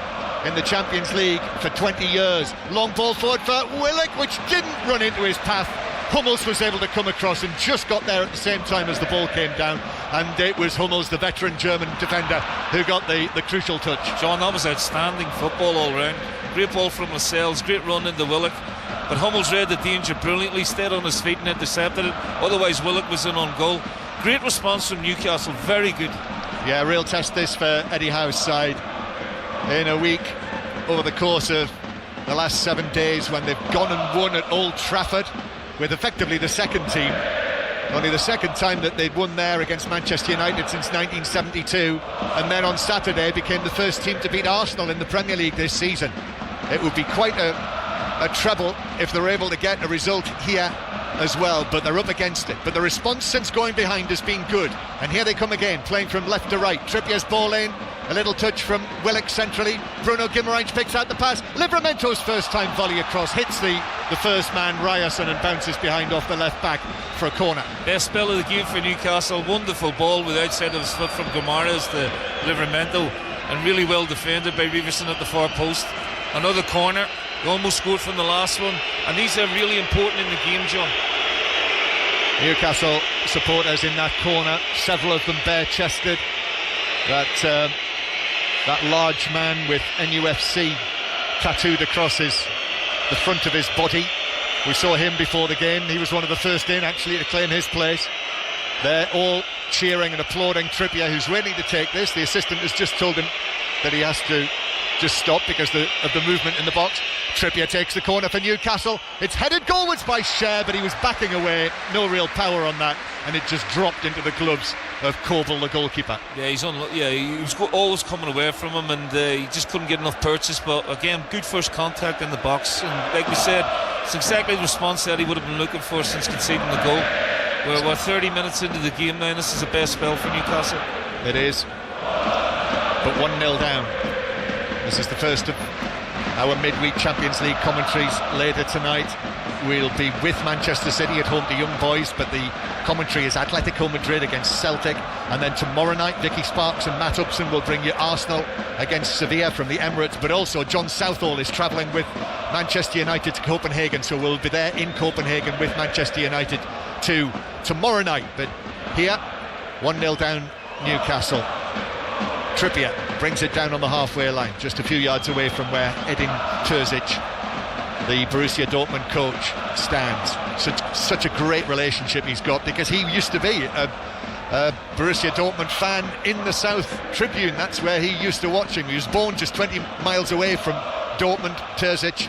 in the Champions League for 20 years. Long ball forward for Willock, which didn't run into his path. Hummels was able to come across and just got there at the same time as the ball came down, and it was Hummels, the veteran German defender, who got the crucial touch. John, that was outstanding football all round. Great ball from Lascelles, great run into Willock, but Hummels read the danger brilliantly, stayed on his feet and intercepted it. Otherwise Willock was in on goal. Great response from Newcastle, very good. Yeah, real test this for Eddie Howe's side in a week over the course of the last 7 days, when they've gone and won at Old Trafford with effectively the second team. Only the second time that they'd won there against Manchester United since 1972, and then on Saturday became the first team to beat Arsenal in the Premier League this season. It would be quite a treble if they're able to get a result here as well, but they're up against it. But the response since going behind has been good, and here they come again, playing from left to right. Trippier's ball in, a little touch from Willock centrally. Bruno Guimaraes picks out the pass. Livramento's first time volley across hits the first man, Ryerson, and bounces behind off the left back for a corner. Best spell of the game for Newcastle. Wonderful ball with outside of his foot from Guimaraes to Livramento, and really well defended by Reeverson at the far post. Another corner. They almost scored from the last one, and these are really important in the game, John. Newcastle supporters in that corner, several of them bare-chested. That large man with NUFC tattooed across the front of his body. We saw him before the game. He was one of the first in, actually, to claim his place. They're all cheering and applauding Trippier, who's waiting to take this. The assistant has just told him that he has to just stop because of the movement in the box. Trippier takes the corner for Newcastle. It's headed goalwards by Cher, but he was backing away. No real power on that, and it just dropped into the gloves of Coble, the goalkeeper. Yeah, he was always coming away from him, and he just couldn't get enough purchase. But again, good first contact in the box, and like we said, it's exactly the response that he would have been looking for since conceding the goal. We're 30 minutes into the game now, and this is the best spell for Newcastle. It is, but 1-0 down. This is the first of our midweek Champions League commentaries. Later tonight we'll be with Manchester City at home to Young Boys, but the commentary is Atletico Madrid against Celtic, and then tomorrow night Vicky Sparks and Matt Upson will bring you Arsenal against Sevilla from the Emirates, but also John Southall is travelling with Manchester United to Copenhagen, so we'll be there in Copenhagen with Manchester United too tomorrow night. But here, 1-0 down Newcastle. Trippier brings it down on the halfway line, just a few yards away from where Edin Terzic, the Borussia Dortmund coach, stands. Such a great relationship he's got, because he used to be a Borussia Dortmund fan in the South Tribune. That's where he used to watch him. He was born just 20 miles away from Dortmund, Terzic,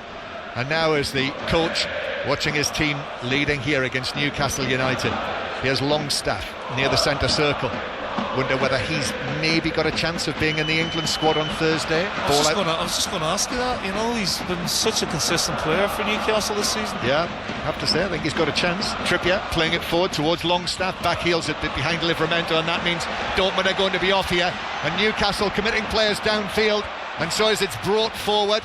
and now as the coach, watching his team leading here against Newcastle United. Here's Longstaff near the centre circle. Wonder whether he's maybe got a chance of being in the England squad on Thursday. I was just going to ask you that. You know, he's been such a consistent player for Newcastle this season. Yeah, I have to say, I think he's got a chance. Trippier playing it forward towards Longstaff, back heels it behind Livramento, and that means Dortmund are going to be off here, and Newcastle committing players downfield, and so as it's brought forward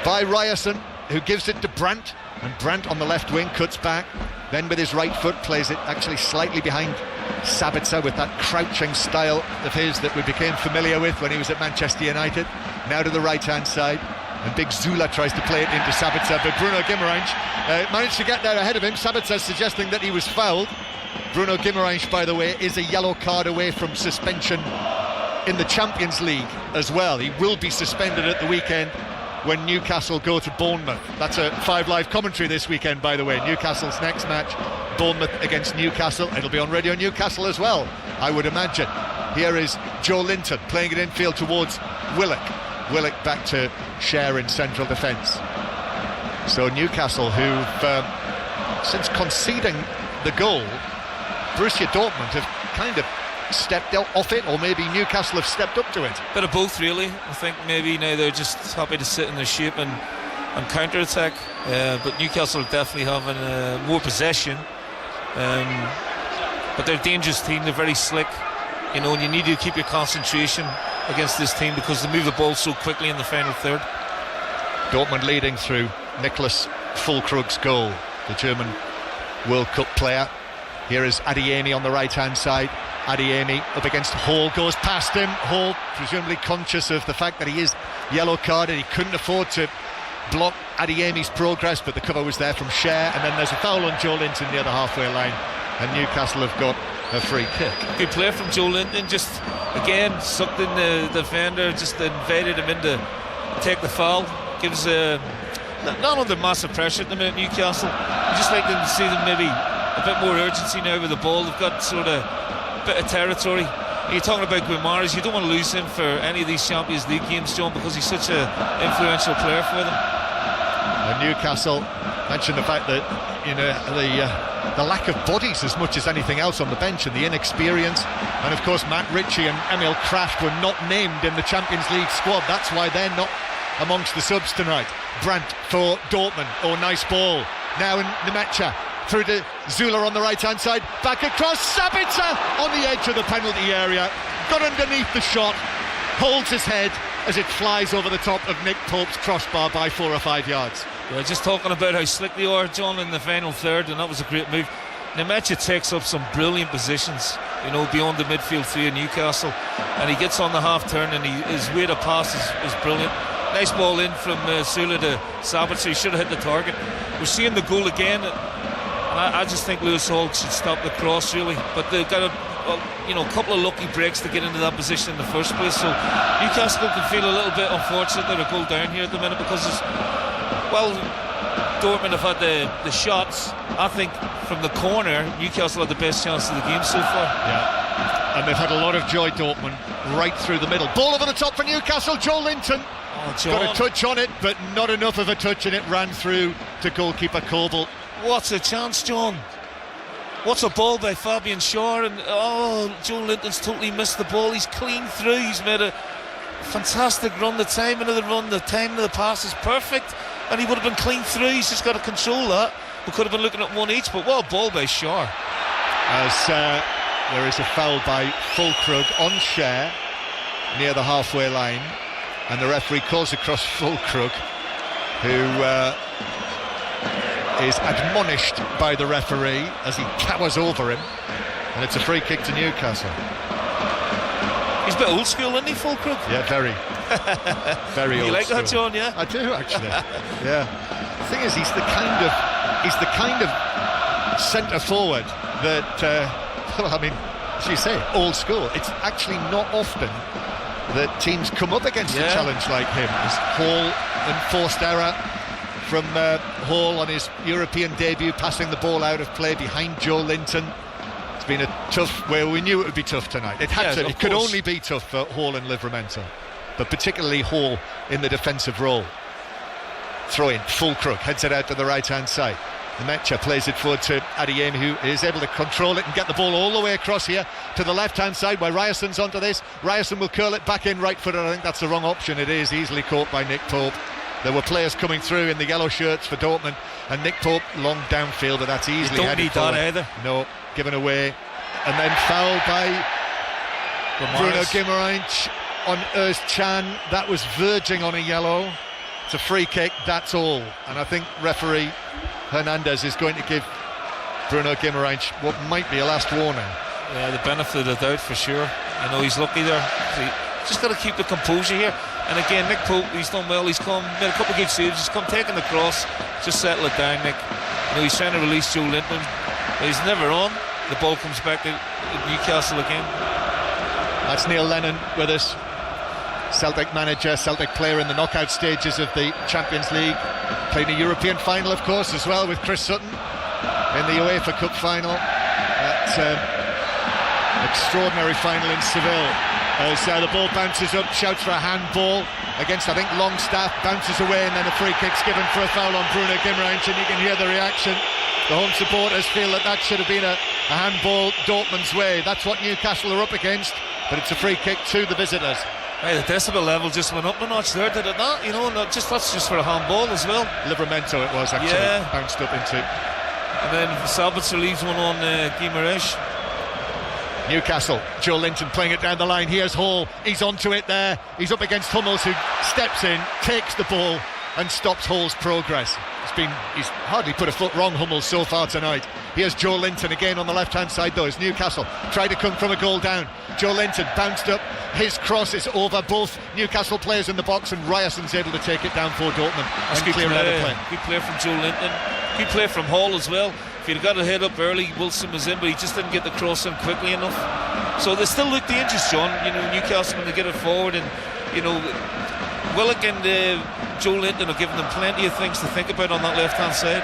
by Ryerson, who gives it to Brandt, and Brandt on the left wing cuts back, then with his right foot plays it actually slightly behind Sabitzer with that crouching style of his that we became familiar with when he was at Manchester United. Now to the right hand side, and big Zula tries to play it into Sabitzer, but Bruno Guimaraes managed to get there ahead of him. Sabitzer suggesting that he was fouled. Bruno Guimaraes, by the way, is a yellow card away from suspension in the Champions League as well. He will be suspended at the weekend when Newcastle go to Bournemouth. That's a 5 Live commentary this weekend, by the way. Newcastle's next match, Bournemouth against Newcastle. It'll be on Radio Newcastle as well, I would imagine. Here is Joe Linton playing it infield towards Willock. Willock back to Cher in central defence. So Newcastle, who've since conceding the goal, Borussia Dortmund have kind of stepped out off it, or maybe Newcastle have stepped up to it. Bit of both, really. I think maybe now they're just happy to sit in their shape and counter-attack, but Newcastle are definitely having more possession, but they're a dangerous team. They're very slick, you know, and you need to keep your concentration against this team because they move the ball so quickly in the final third. Dortmund leading through Nicholas Füllkrug's goal, the German World Cup player Here is Adeyemi on the right-hand side. Adeyemi up against Hall, goes past him. Hall presumably conscious of the fact that he is yellow carded. He couldn't afford to block Adeyemi's progress, but the cover was there from Cher, and then there's a foul on Joe Linton near the halfway line, and Newcastle have got a free kick. Good play from Joe Linton, just again sucked in the defender, just invited him in to take the foul. Gives not under massive pressure at the minute, Newcastle. I just like to see them maybe a bit more urgency now with the ball. They've got sort of a bit of territory. You're talking about Guimaraes, you don't want to lose him for any of these Champions League games, John, because he's such an influential player for them. And Newcastle mentioned the fact that, you know, the lack of bodies as much as anything else on the bench, and the inexperience, and of course Matt Ritchie and Emil Kraft were not named in the Champions League squad. That's why they're not amongst the subs tonight. Brandt for Dortmund. Oh, nice ball. Now in Nemecha, through to Sulla on the right hand side, back across, Sabitzer on the edge of the penalty area, got underneath the shot, holds his head as it flies over the top of Nick Pope's crossbar by 4 or 5 yards. Yeah, just talking about how slick they are, John, in the final third, and that was a great move. Nemecha takes up some brilliant positions, you know, beyond the midfield three of Newcastle, and he gets on the half turn, and his rate of pass is brilliant. Nice ball in from Sulla to Sabitzer. He should have hit the target. We're seeing the goal again, and I just think Lewis Hall should stop the cross, really. But they've got a couple of lucky breaks to get into that position in the first place. So Newcastle can feel a little bit unfortunate that they're a goal down here at the minute, because Dortmund have had the shots. I think from the corner, Newcastle had the best chance of the game so far. Yeah, and they've had a lot of joy, Dortmund, right through the middle. Ball over the top for Newcastle, Joe Linton. Got a touch on it, but not enough of a touch, and it ran through to goalkeeper Coble. What's a chance, John? What's a ball by Fabian Schär, and Joe Linton's totally missed the ball. He's clean through. He's made a fantastic run. The timing of the run, the timing of the pass is perfect, and he would have been clean through. He's just got to control that. We could have been looking at one each, but what a ball by Schär. As there is a foul by Fulkrug on Cher near the halfway line, and the referee calls across Fulkrug, who is admonished by the referee as he cowers over him, and it's a free kick to Newcastle. He's a bit old school, isn't he, Fulkrug? Yeah, very. Very old You like school. that, John, yeah? I do, actually. Yeah. The thing is, he's the kind of centre forward that well, I mean, as you say, old school. It's actually not often that teams come up against a challenge like him. There's Hall, enforced error from Hall on his European debut, passing the ball out of play behind Joe Linton. It's been a tough, well, we knew it would be tough tonight. It had to. It could only be tough for Hall and Livramento, but particularly Hall in the defensive role. Throw in, Fulkrug heads it out to the right hand side. Nemecha plays it forward to Adeyemi, who is able to control it and get the ball all the way across here to the left hand side, where Ryerson's onto this. Ryerson will curl it back in right footed. I think that's the wrong option. It is easily caught by Nick Pope. There were players coming through in the yellow shirts for Dortmund, and Nick Pope long downfield, but that's easily you don't headed need forward. that either. No, given away, and then fouled by Bruno Guimaraes on Özcan. That was verging on a yellow. It's a free kick, that's all. And I think referee Hernandez is going to give Bruno Guimaraes what might be a last warning. Yeah, the benefit of the doubt for sure. You know, he's lucky there. Just got to keep the composure here. And again, Nick Pope, he's done well. He's come, made a couple of good saves. He's come taking the cross. Just settle it down, Nick. You know, he's trying to release Joe Linton, but he's never on. The ball comes back to Newcastle again. That's Neil Lennon with us. Celtic manager, Celtic player in the knockout stages of the Champions League. Played a European final, of course, as well with Chris Sutton in the UEFA Cup final. That extraordinary final in Seville. As the ball bounces up, shouts for a handball against, I think, Longstaff, bounces away, and then a free kick's given for a foul on Bruno Guimaraes, and you can hear the reaction. The home supporters feel that should have been a handball Dortmund's way. That's what Newcastle are up against, but it's a free kick to the visitors. Hey, the decibel level just went up a notch there, did it not? You know, that's just for a handball as well. Livramento it was actually, bounced up into. And then Sabitzer leaves one on Guimaraes. Newcastle, Joe Linton playing it down the line. Here's Hall, he's onto it there. He's up against Hummels, who steps in, takes the ball and stops Hall's progress. He's hardly put a foot wrong, Hummels, so far tonight. Here's Joe Linton again on the left-hand side though, as Newcastle try to come from a goal down. Joe Linton bounced up, his cross is over both Newcastle players in the box, and Ryerson's able to take it down for Dortmund and clear it out of play. Good play from Joe Linton, good play from Hall as well. If he'd got a head up early, Wilson was in, but he just didn't get the cross in quickly enough. So they still look dangerous, John. You know, Newcastle when they get it forward, and you know, Willock and Joe Linton have given them plenty of things to think about on that left-hand side.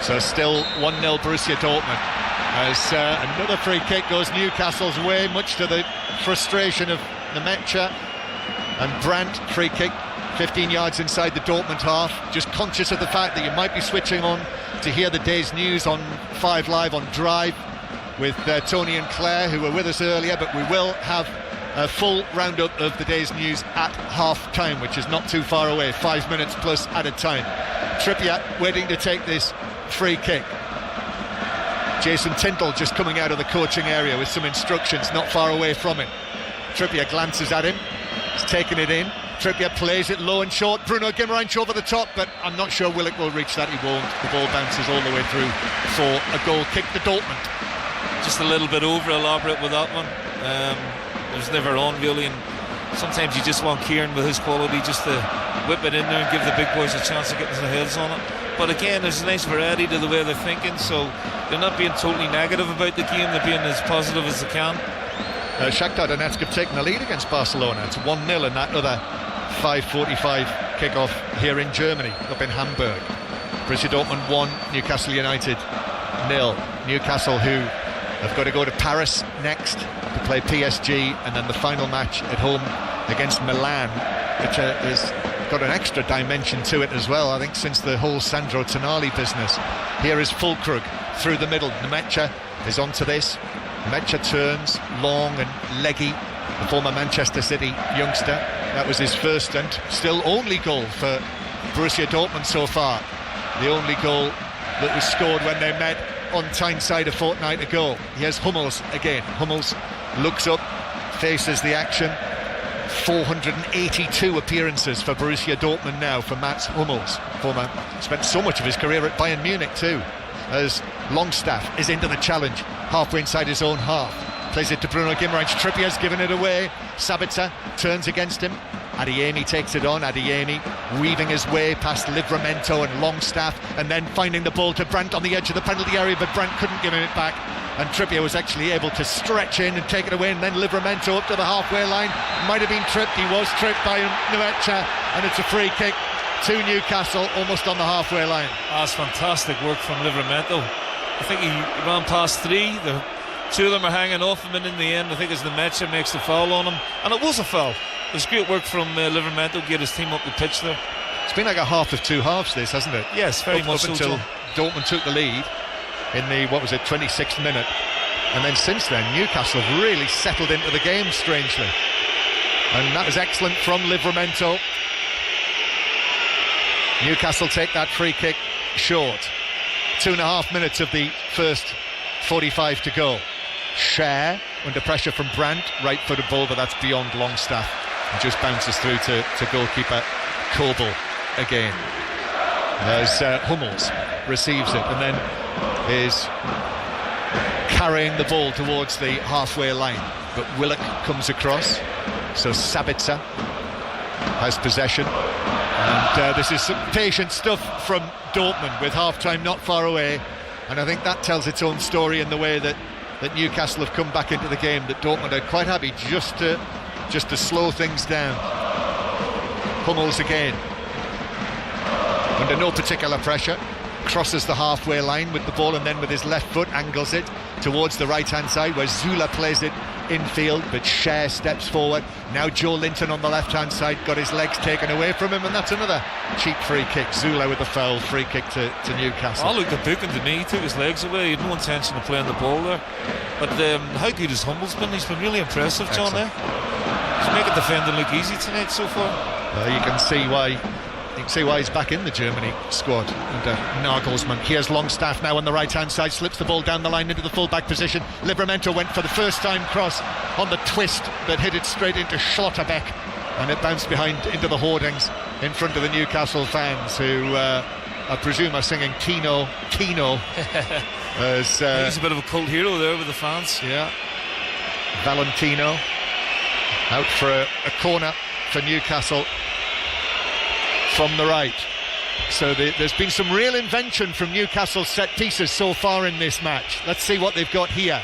So still 1-0 Borussia Dortmund, as another free kick goes Newcastle's way, much to the frustration of Nemecha and Brandt. Free kick 15 yards inside the Dortmund half, just conscious of the fact that you might be switching on to hear the day's news on 5 Live on Drive with Tony and Claire, who were with us earlier, but we will have a full roundup of the day's news at half-time, which is not too far away, 5 minutes plus added time. Trippier waiting to take this free kick. Jason Tindall just coming out of the coaching area with some instructions not far away from him. Trippier glances at him, he's taken it in. Trippier plays it low and short. Bruno Guimaraes over the top, but I'm not sure Willock will reach that. He won't. The ball bounces all the way through for a goal kick to Dortmund. Just a little bit over elaborate with that one. It was never on really, and sometimes you just want Kieran with his quality just to whip it in there and give the big boys a chance of getting their heads on it. But again, there's a nice variety to the way they're thinking, so they're not being totally negative about the game, they're being as positive as they can. Shakhtar Donetsk have taken the lead against Barcelona. It's 1-0 in that other 5:45 kickoff here in Germany, up in Hamburg. Borussia Dortmund 1, Newcastle United 0. Newcastle, who have got to go to Paris next to play PSG, and then the final match at home against Milan, which has got an extra dimension to it as well, I think, since the whole Sandro Tonali business. Here is Füllkrug through the middle. Nemecha is onto this. Nemecha turns, long and leggy, the former Manchester City youngster. That was his first and still only goal for Borussia Dortmund so far. The only goal that was scored when they met on Tyneside a fortnight ago. Here's Hummels again. Hummels looks up, faces the action. 482 appearances for Borussia Dortmund now for Mats Hummels. Spent so much of his career at Bayern Munich too, as Longstaff is into the challenge, halfway inside his own half. Plays it to Bruno Guimaraes. Trippier's given it away. Sabitzer turns against him. Adeyemi takes it on. Adeyemi weaving his way past Livramento and Longstaff, and then finding the ball to Brandt on the edge of the penalty area, but Brandt couldn't give him it back, and Trippier was actually able to stretch in and take it away, and then Livramento up to the halfway line. Might have been tripped. He was tripped by Nemecha, and it's a free kick to Newcastle, almost on the halfway line. That's fantastic work from Livramento. I think he ran past 3. The 2 of them are hanging off him, and in the end I think it's Nemecha makes the foul on him, and it was a foul. It was great work from Livramento to get his team up the pitch there. It's been like a half of 2 halves, this, hasn't it? Yes, very much up until Dortmund took the lead in the 26th minute, and then since then Newcastle have really settled into the game strangely, and that was excellent from Livramento. Newcastle take that free kick short. 2.5 minutes of the first 45 to go. Schär under pressure from Brandt, right-footed ball, but that's beyond Longstaff, and just bounces through to goalkeeper Kobel again, as Hummels receives it and then is carrying the ball towards the halfway line, but Willock comes across, so Sabitzer has possession, and this is some patient stuff from Dortmund with half-time not far away, and I think that tells its own story in the way that Newcastle have come back into the game, that Dortmund are quite happy just to slow things down. Hummels again, under no particular pressure, crosses the halfway line with the ball, and then with his left foot angles it towards the right-hand side where Zula plays it infield, but Schär steps forward. Now Joe Linton on the left-hand side got his legs taken away from him, and that's another cheap free kick. Zula with the foul, free kick to Newcastle. Oh look, the booking to me, he took his legs away, he had no intention of playing the ball there. But how good has Hummels been? He's been really impressive, John. He's making defending look easy tonight so far. You can see why he's back in the Germany squad under Nagelsmann. Here's Longstaff now on the right-hand side, slips the ball down the line into the full-back position. Livramento went for the first-time cross on the twist, but hit it straight into Schlotterbeck, and it bounced behind into the hoardings in front of the Newcastle fans, who I presume, are singing Kino, Kino. As, he's a bit of a cult hero there with the fans. Yeah. Valentino out for a corner for Newcastle from the right. So there's been some real invention from Newcastle's set pieces so far in this match. Let's see what they've got here.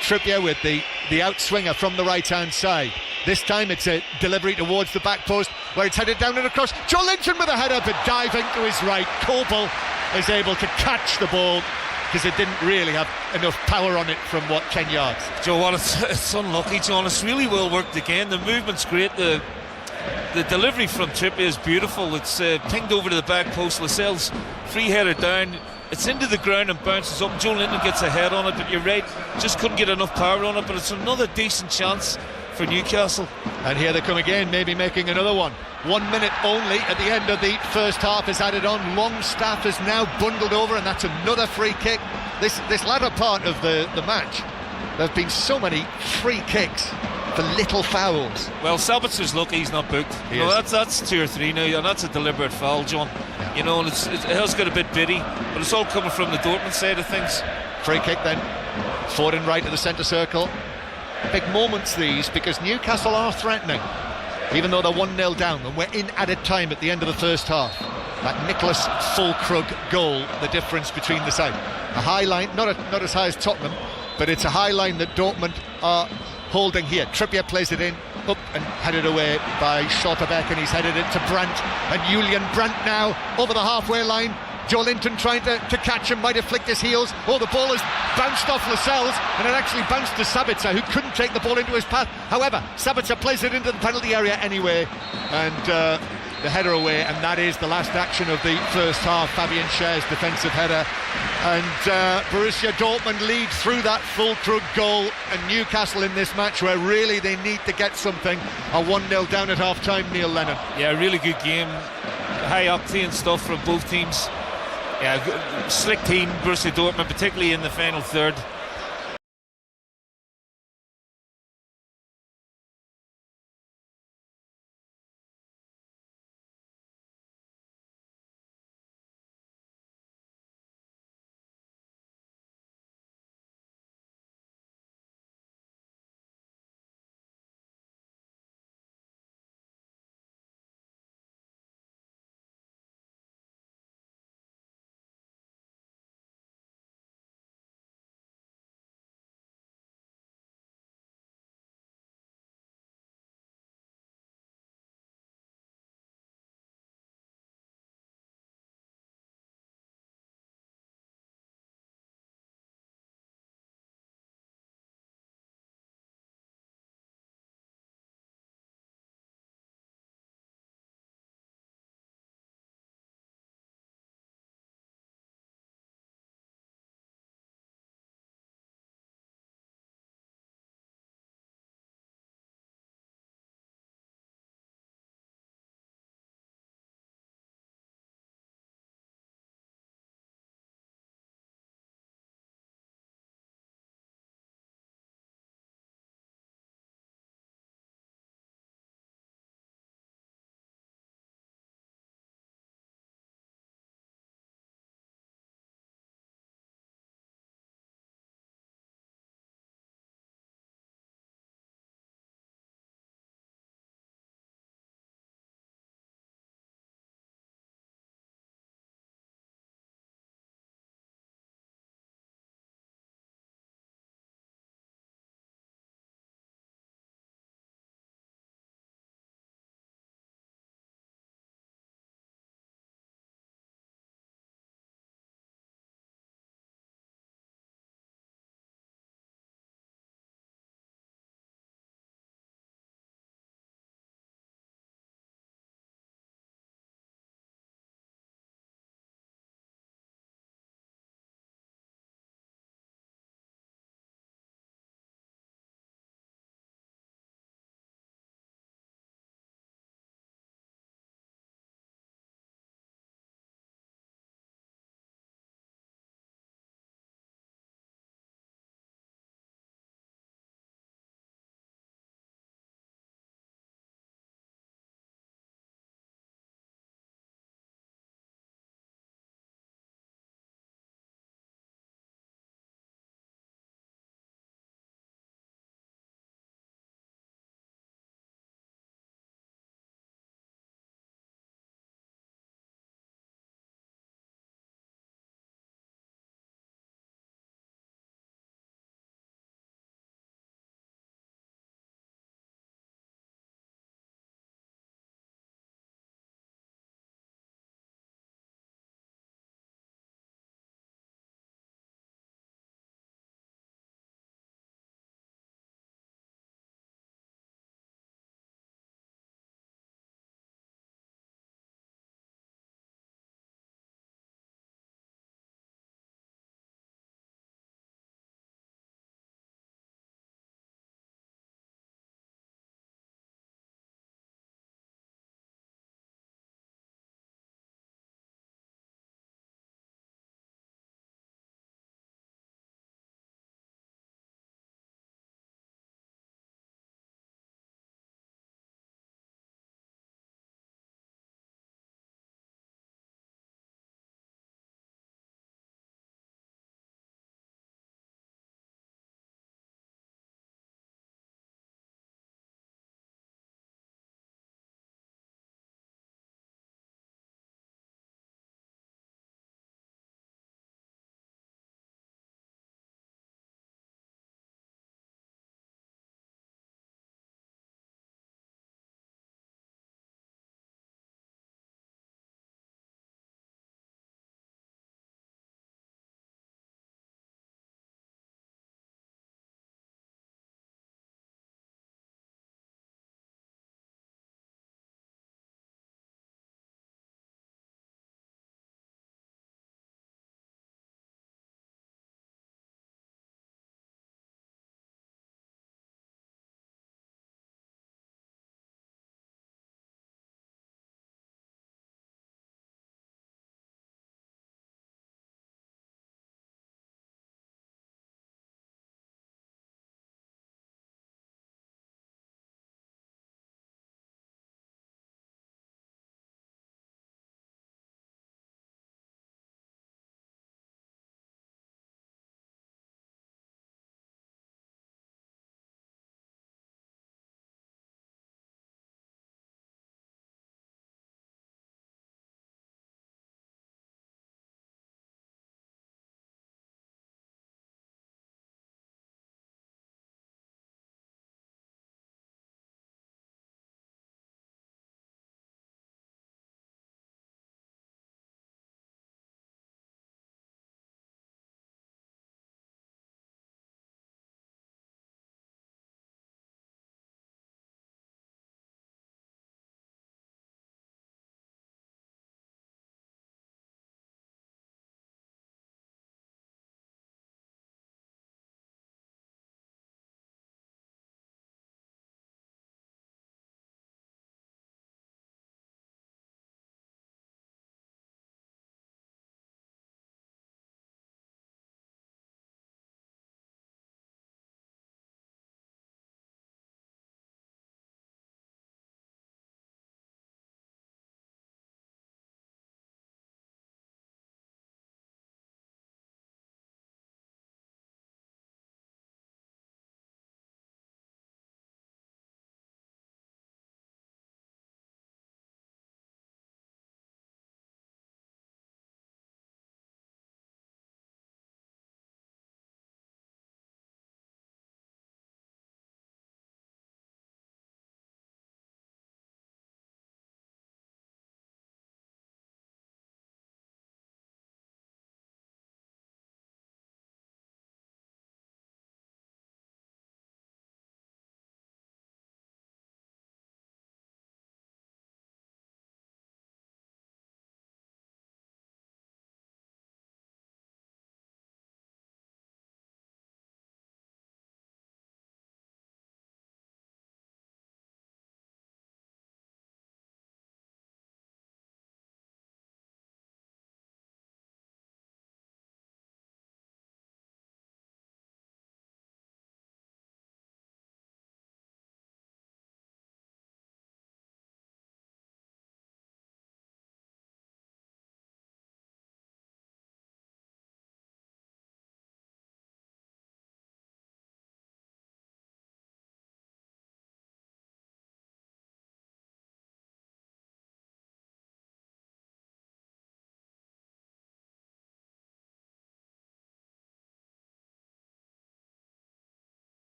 Trippier with the outswinger from the right-hand side. This time it's a delivery towards the back post where it's headed down and across. Joe Linton with a header, but diving to his right. Kobel is able to catch the ball because it didn't really have enough power on it from, 10 yards? Joe, well, it's unlucky, John. It's really well worked again. The movement's great. The delivery from Trippier is beautiful. It's pinged over to the back post. Lascelles free header down. It's into the ground and bounces up. Joe Linton gets a head on it, but you're right, just couldn't get enough power on it. But it's another decent chance for Newcastle. And here they come again, maybe making another one. 1 minute only at the end of the first half is added on. Longstaff is now bundled over, and that's another free kick. This latter part of the match, there have been so many free kicks for little fouls. Well, Sabitzer's lucky he's not booked. That's 2 or 3 now, and that's a deliberate foul, John. Yeah. You know, and it has got a bit bitty, but it's all coming from the Dortmund side of things. Free kick then, forward and right of the centre circle. Big moments these, because Newcastle are threatening, even though they're 1-0 down, and we're in added time at the end of the first half. That Nicholas Fulkrug goal, the difference between the side. A high line, not as high as Tottenham, but it's a high line that Dortmund are holding here. Trippier plays it in, up and headed away by Schlotterbeck, and he's headed it to Brandt, and Julian Brandt now over the halfway line. Joe Linton trying to catch him, might have flicked his heels. Oh, the ball has bounced off Lascelles, and it actually bounced to Sabitzer, who couldn't take the ball into his path. However, Sabitzer plays it into the penalty area anyway, and the header away, and that is the last action of the first half. Fabian Schär's defensive header, and Borussia Dortmund lead through that Fulkrug goal, and Newcastle in this match where really they need to get something, are 1-0 down at half-time. Neil Lennon. Yeah, really good game, high octane stuff from both teams. Yeah, slick team, Borussia Dortmund, particularly in the final third.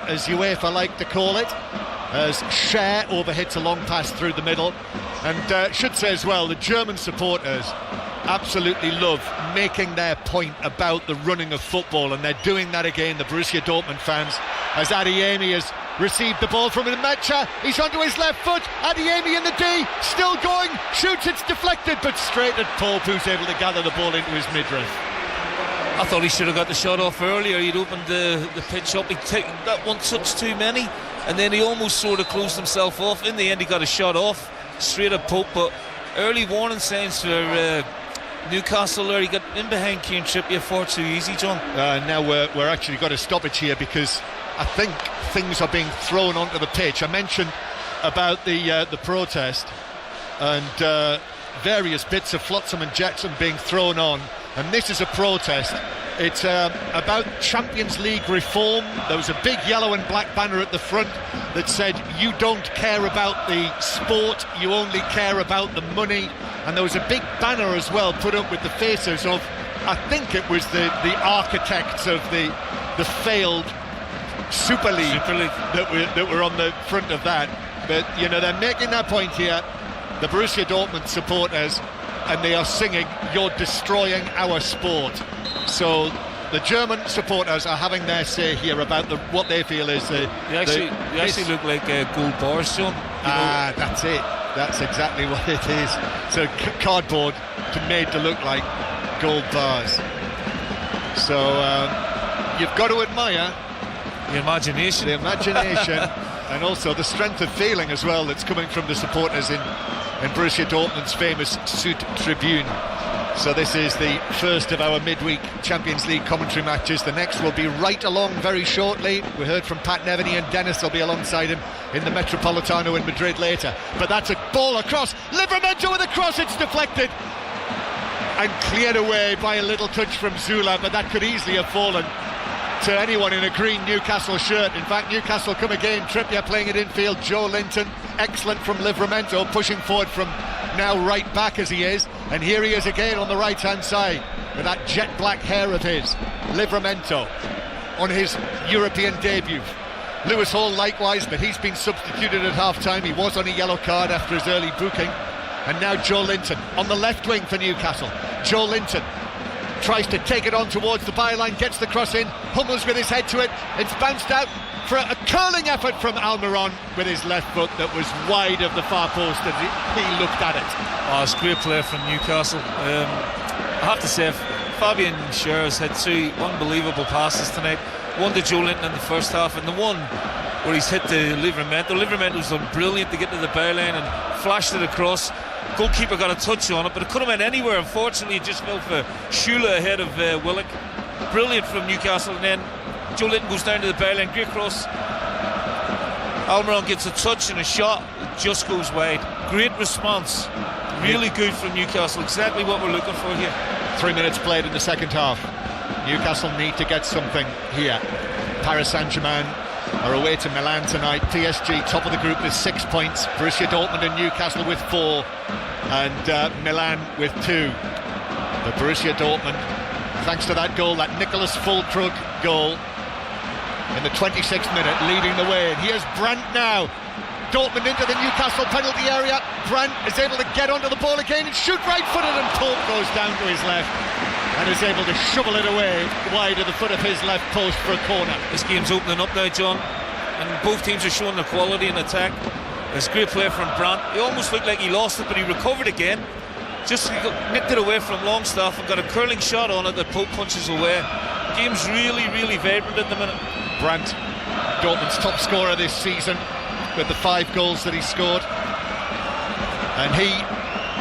as UEFA like to call it, as Cher overhits a long pass through the middle. And should say as well, the German supporters absolutely love making their point about the running of football, and they're doing that again, the Borussia Dortmund fans, as Adeyemi has received the ball from Nmecha. He's onto his left foot. Adeyemi in the D, still going, shoots, it's deflected, but straight at Pope, who's able to gather the ball into his midriff. I thought he should have got the shot off earlier. He'd opened the pitch up. He'd taken that one touch too many, and then he almost sort of closed himself off. In the end, he got a shot off straight at Pope, but early warning signs for Newcastle there. He got in behind Kieran Trippier far too easy, John. Now we're actually got a stoppage here because I think things are being thrown onto the pitch. I mentioned about the protest and various bits of flotsam and jetsam being thrown on, and this is a protest. It's about Champions League reform. There was a big yellow and black banner at the front that said, "You don't care about the sport, you only care about the money." And there was a big banner as well put up with the faces of, I think it was the architects of the failed Super League that were on the front of that. But you know, they're making their point here, the Borussia Dortmund supporters, and they are singing, "You're destroying our sport." So the German supporters are having their say here about what they feel is they actually look like gold bars, John. That's it. That's exactly what it is. So cardboard made to look like gold bars. So you've got to admire the imagination, and also the strength of feeling as well that's coming from the supporters in Borussia Dortmund's famous Süd Tribune. So this is the first of our midweek Champions League commentary matches. The next will be right along very shortly. We heard from Pat Neveny, and Dennis will be alongside him in the Metropolitano in Madrid later. But that's a ball across. Livramento with a cross, it's deflected and cleared away by a little touch from Sulla, but that could easily have fallen to anyone in a green Newcastle shirt. In fact, Newcastle come again. Trippier playing it infield. Joe Linton, excellent from Livramento, pushing forward from now right back as he is, and here he is again on the right hand side with that jet black hair of his. Livramento on his European debut. Lewis Hall likewise, but he's been substituted at half time. He was on a yellow card after his early booking. And now Joe Linton on the left wing for Newcastle. Joe Linton tries to take it on towards the byline, gets the cross in, Hummels with his head to it, it's bounced out for a curling effort from Almiron with his left foot that was wide of the far post, and he looked at it. Oh, it's a great play from Newcastle. I have to say, Fabian Schär has had two unbelievable passes tonight. One to Joe Linton in the first half, and the one where he's hit to Livramento. Livramento's done brilliant to get to the byline and flashed it across. Goalkeeper got a touch on it, but it could have went anywhere. Unfortunately, it just fell for Sulla ahead of Willock. Brilliant from Newcastle, and then Joe Linton goes down to the byline, great cross. Almiron gets a touch and a shot, it just goes wide. Great response, really good from Newcastle, exactly what we're looking for here. 3 minutes played in the second half. Newcastle need to get something here. Paris Saint-Germain are away to Milan tonight. PSG top of the group with 6 points. Borussia Dortmund and Newcastle with 4, and Milan with 2. But Borussia Dortmund, thanks to that goal, that Nicholas Füllkrug goal in the 26th minute, leading the way. And here's Brandt now. Dortmund into the Newcastle penalty area. Brandt is able to get onto the ball again and shoot right-footed, and Pope goes down to his left and is able to shovel it away wide of the foot of his left post for a corner. This game's opening up now, John, and both teams are showing their quality in attack. There's a great play from Brandt. He almost looked like he lost it, but he recovered again. Just nicked it away from Longstaff and got a curling shot on it that Pope punches away. Game's really, really vibrant at the minute. Brandt, Dortmund's top scorer this season with the 5 goals that he scored. And he,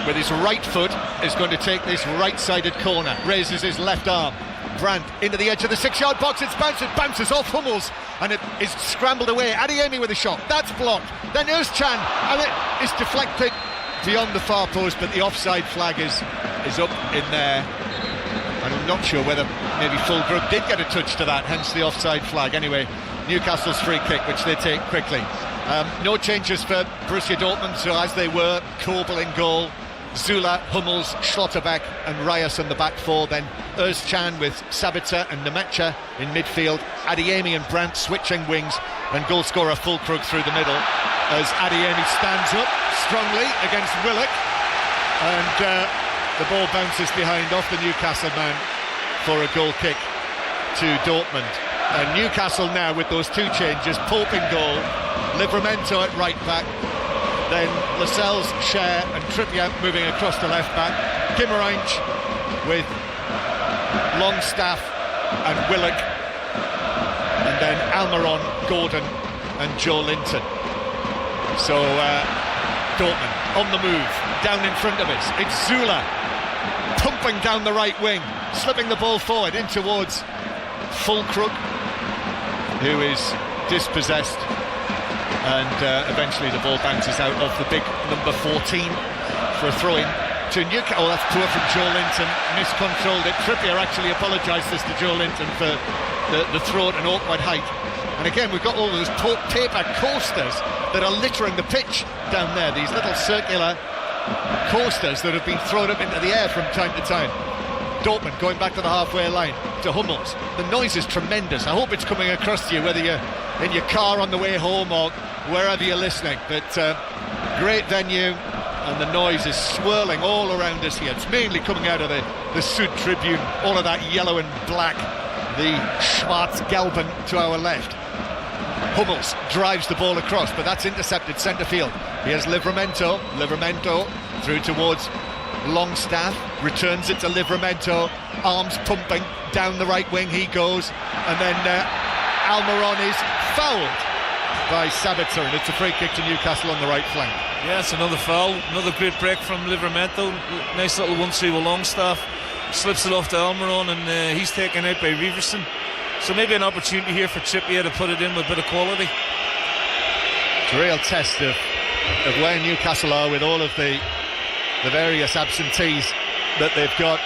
with his right foot, is going to take this right-sided corner. Raises his left arm. Brandt into the edge of the 6-yard box. It bounces off Hummels, and it is scrambled away. Adeyemi with a shot. That's blocked. Then Özcan, and it is deflected beyond the far post, but the offside flag is up in there. And I'm not sure whether maybe Füllkrug did get a touch to that, hence the offside flag. Anyway, Newcastle's free kick, which they take quickly. No changes for Borussia Dortmund, so as they were, Kobel in goal, Sulla, Hummels, Schlotterbeck and Ryerson the back four, then Özcan with Sabitzer and Nemetcha in midfield, Adeyemi and Brandt switching wings, and goalscorer Füllkrug through the middle as Adeyemi stands up strongly against Willock, and the ball bounces behind off the Newcastle man for a goal kick to Dortmund. And Newcastle now with those two changes, Pope in goal, Livramento at right back, then Lascelles, Schär and Trippier moving across the left back, Guimaraes with Longstaff and Willock, and then Almiron, Gordon and Joe Linton. So Dortmund on the move, down in front of us, it's Sulla pumping down the right wing, slipping the ball forward in towards Füllkrug, who is dispossessed, and eventually the ball bounces out of the big number 14 for a throw-in to Newcastle. Oh, that's poor from Joe Linton, miscontrolled it. Trippier actually apologises to Joe Linton for the throw at an awkward height. And again, we've got all those paper coasters that are littering the pitch down there, these little circular coasters that have been thrown up into the air from time to time. Dortmund going back to the halfway line to Hummels. The noise is tremendous. I hope it's coming across to you, whether you're in your car on the way home or wherever you're listening. But great venue, and the noise is swirling all around us here. It's mainly coming out of the Süd Tribune, all of that yellow and black, the Schwarz-Gelben to our left. Hummels drives the ball across, but that's intercepted centre field. Here's Livramento through towards Longstaff, returns it to Livramento, arms pumping, down the right wing he goes, and then Almiron is fouled by Sabitzer, and it's a free kick to Newcastle on the right flank. Yeah, it's another foul, another great break from Livramento, nice little 1-2 with Longstaff, slips it off to Almiron, and he's taken out by Riverson. So maybe an opportunity here for Trippier to put it in with a bit of quality. It's a real test of where Newcastle are with all of the various absentees that they've got.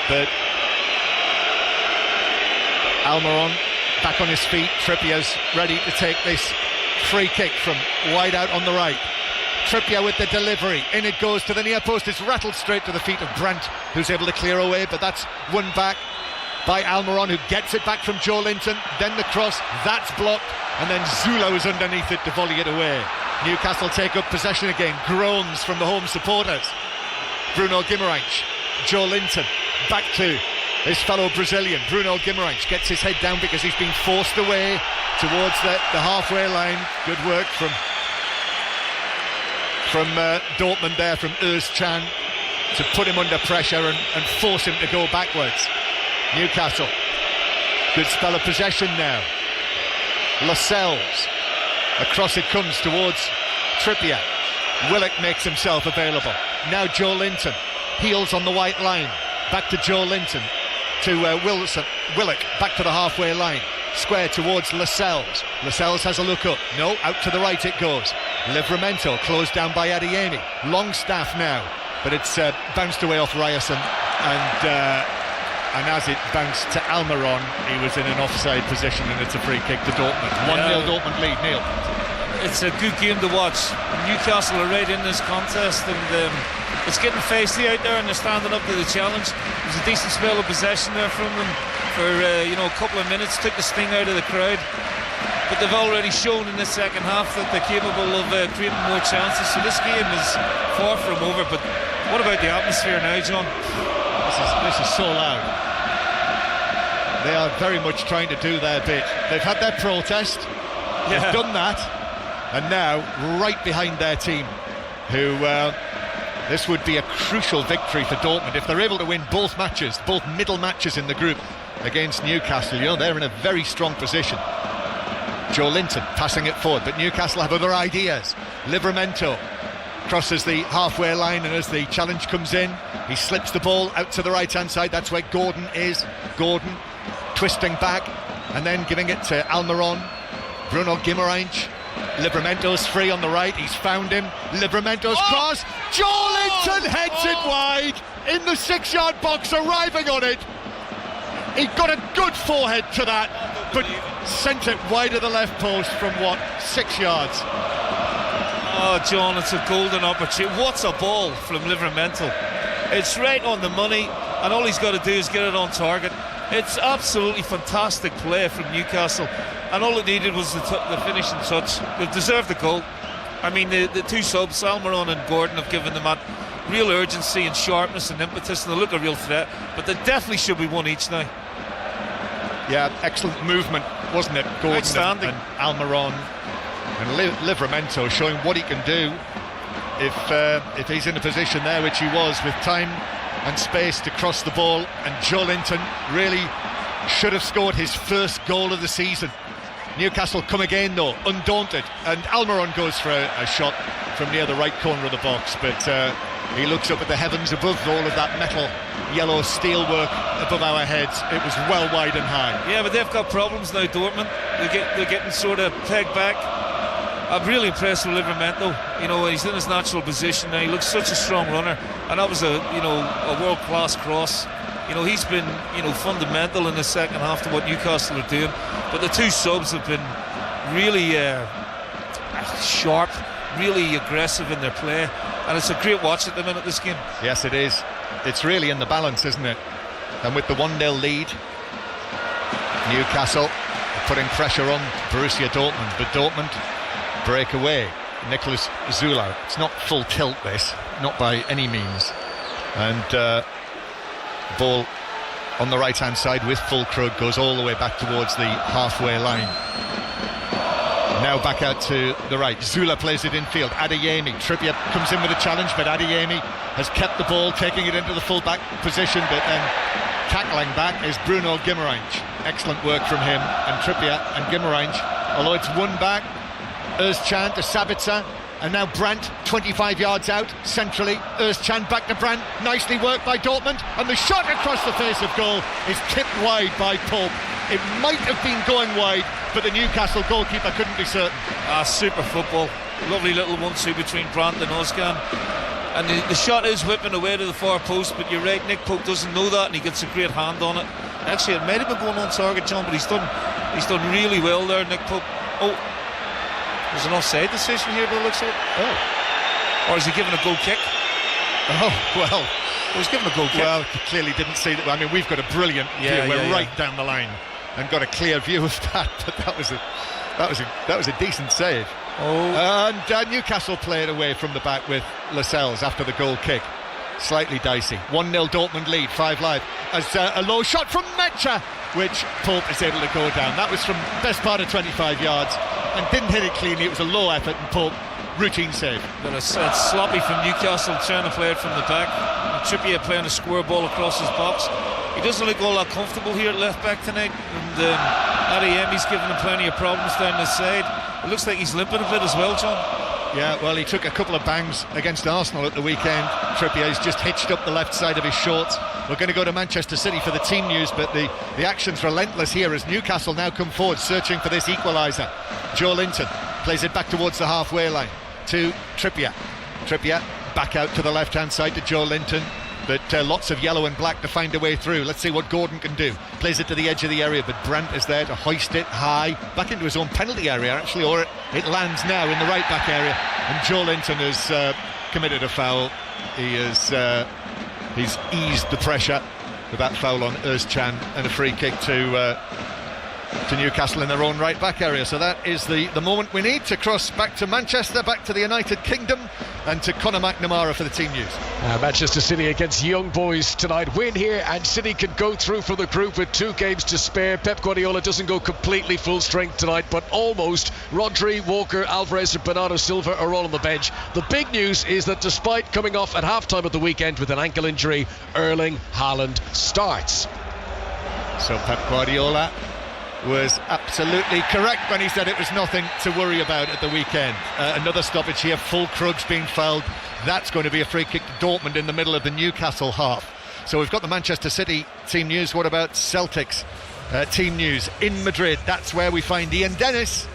But Almiron back on his feet, Trippier's ready to take this free kick from wide out on the right. Trippier with the delivery, in it goes to the near post, it's rattled straight to the feet of Brandt, who's able to clear away, but that's won back by Almiron, who gets it back from Joe Linton, then the cross, that's blocked, and then Sulla is underneath it to volley it away. Newcastle take up possession again, groans from the home supporters. Bruno Guimaraes, Joe Linton, back to his fellow Brazilian. Bruno Guimaraes gets his head down because he's been forced away towards the halfway line. Good work from Dortmund there, from Özcan, to put him under pressure and force him to go backwards. Newcastle, good spell of possession now. Lascelles, across it comes towards Trippier. Willock makes himself available. Now Joe Linton, heels on the white line. Back to Joe Linton, to Willock, back to the halfway line. Square towards Lascelles. Lascelles has a look up. No, out to the right it goes. Livramento closed down by Adeyemi. Longstaff now, but it's bounced away off Ryerson, and as it bounced to Almiron, he was in an offside position, and it's a free kick to Dortmund. 1-0 Dortmund lead. Neil, it's a good game to watch. Newcastle are right in this contest, and it's getting feisty out there, and they're standing up to the challenge. There's a decent spell of possession there from them for a couple of minutes, took the sting out of the crowd, but they've already shown in the second half that they're capable of creating more chances. So this game is far from over. But what about the atmosphere now, John? This is so loud. They are very much trying to do their bit. They've had their protest, they've done that, and now right behind their team, who this would be a crucial victory for Dortmund if they're able to win both matches, both middle matches in the group against Newcastle. They're in a very strong position. Joe Linton passing it forward, but Newcastle have other ideas. Livramento crosses the halfway line, and as the challenge comes in, he slips the ball out to the right hand side. That's where Gordon is. Gordon twisting back and then giving it to Almiron. Bruno Guimaraes. Livramento's free on the right, he's found him. Livramento's cross, Joe Linton heads it wide in the 6-yard box, arriving on it. He got a good forehead to that, but sent it wide of the left post from 6 yards. Oh, John, it's a golden opportunity. What's a ball from Livramento? It's right on the money, and all he's got to do is get it on target. It's absolutely fantastic play from Newcastle, and all it needed was the finishing touch. They've deserved the goal. I mean, the two subs, Almiron and Gordon, have given them that real urgency and sharpness and impetus, and they look a real threat, but they definitely should be one each now. Yeah, excellent movement, wasn't it? Gordon Outstanding. and Almiron and Livramento showing what he can do if he's in a position there, which he was, with time and space to cross the ball. And Joe Linton really should have scored his first goal of the season. Newcastle come again though, undaunted, and Almiron goes for a shot from near the right corner of the box, but he looks up at the heavens above all of that metal yellow steelwork above our heads. It was well wide and high. Yeah, but they've got problems now, Dortmund. They're getting sort of pegged back. I'm really impressed with Livramento. You know, he's in his natural position now. He looks such a strong runner, and that was a world-class cross. You know, he's been, fundamental in the second half to what Newcastle are doing. But the two subs have been really sharp, really aggressive in their play, and it's a great watch at the minute, this game. Yes, it is. It's really in the balance, isn't it? And with the 1-0 lead, Newcastle putting pressure on Borussia Dortmund, but Dortmund break away. Nicholas Sulla. It's not full tilt, this, not by any means. And ball on the right hand side with Fulkrug goes all the way back towards the halfway line. Now back out to the right. Sulla plays it infield. Adeyemi. Trippier comes in with a challenge, but Adeyemi has kept the ball, taking it into the full back position, but then tackling back is Bruno Guimaraes. Excellent work from him and Trippier and Guimaraes. Although it's won back, Özcan to Sabitzer, and now Brandt 25 yards out centrally. Özcan back to Brandt, nicely worked by Dortmund, and the shot across the face of goal is tipped wide by Pope. It might have been going wide, but the Newcastle goalkeeper couldn't be certain. Super football. Lovely little 1-2 between Brandt and Özcan, and the shot is whipping away to the far post, but you're right, Nick Pope doesn't know that, and he gets a great hand on it. Actually, it might have been going on target, John, but he's done really well there, Nick Pope. There's an offside decision here by the looks of it. Or is he giving a goal kick? Well, he's giving a goal kick. Well, he clearly didn't see that. I mean, we've got a brilliant view. We're right down the line and got a clear view of that. But that was a decent save. And Newcastle play it away from the back with Lascelles after the goal kick. Slightly dicey. 1-0 Dortmund lead, 5 live. As a low shot from Mecha, which Pope is able to go down. That was from best part of 25 yards and didn't hit it cleanly. It was a low effort, and Pope, routine save. But it's sloppy from Newcastle trying to play it from the back. And Trippier playing a square ball across his box. He doesn't look all that comfortable here at left back tonight, and Adeyemi's giving him plenty of problems down the side. It looks like he's limping a bit as well, John. Yeah, well, he took a couple of bangs against Arsenal at the weekend. Trippier's just hitched up the left side of his shorts. We're going to go to Manchester City for the team news, but the action's relentless here as Newcastle now come forward searching for this equaliser. Joe Linton plays it back towards the halfway line to Trippier. Trippier back out to the left hand side to Joe Linton, but lots of yellow and black to find a way through. Let's see what Gordon can do. Plays it to the edge of the area, but Brandt is there to hoist it high back into his own penalty area actually, or it lands now in the right back area, and Joe Linton has committed a foul. He's eased the pressure with that foul on Özcan, and a free kick to Newcastle in their own right back area. So that is the moment we need to cross back to Manchester, back to the United Kingdom, and to Conor McNamara for the team news. Manchester City against Young Boys tonight. Win here and City can go through from the group with 2 games to spare. Pep Guardiola doesn't go completely full strength tonight, but almost. Rodri, Walker, Alvarez and Bernardo Silva are all on the bench. The big news is that despite coming off at half-time at the weekend with an ankle injury, Erling Haaland starts. So Pep Guardiola was absolutely correct when he said it was nothing to worry about at the weekend. Another stoppage here. Fulkrug's been fouled. That's going to be a free kick to Dortmund in the middle of the Newcastle half. So we've got the Manchester City team news. What about Celtic's team news in Madrid? That's where we find Ian Dennis.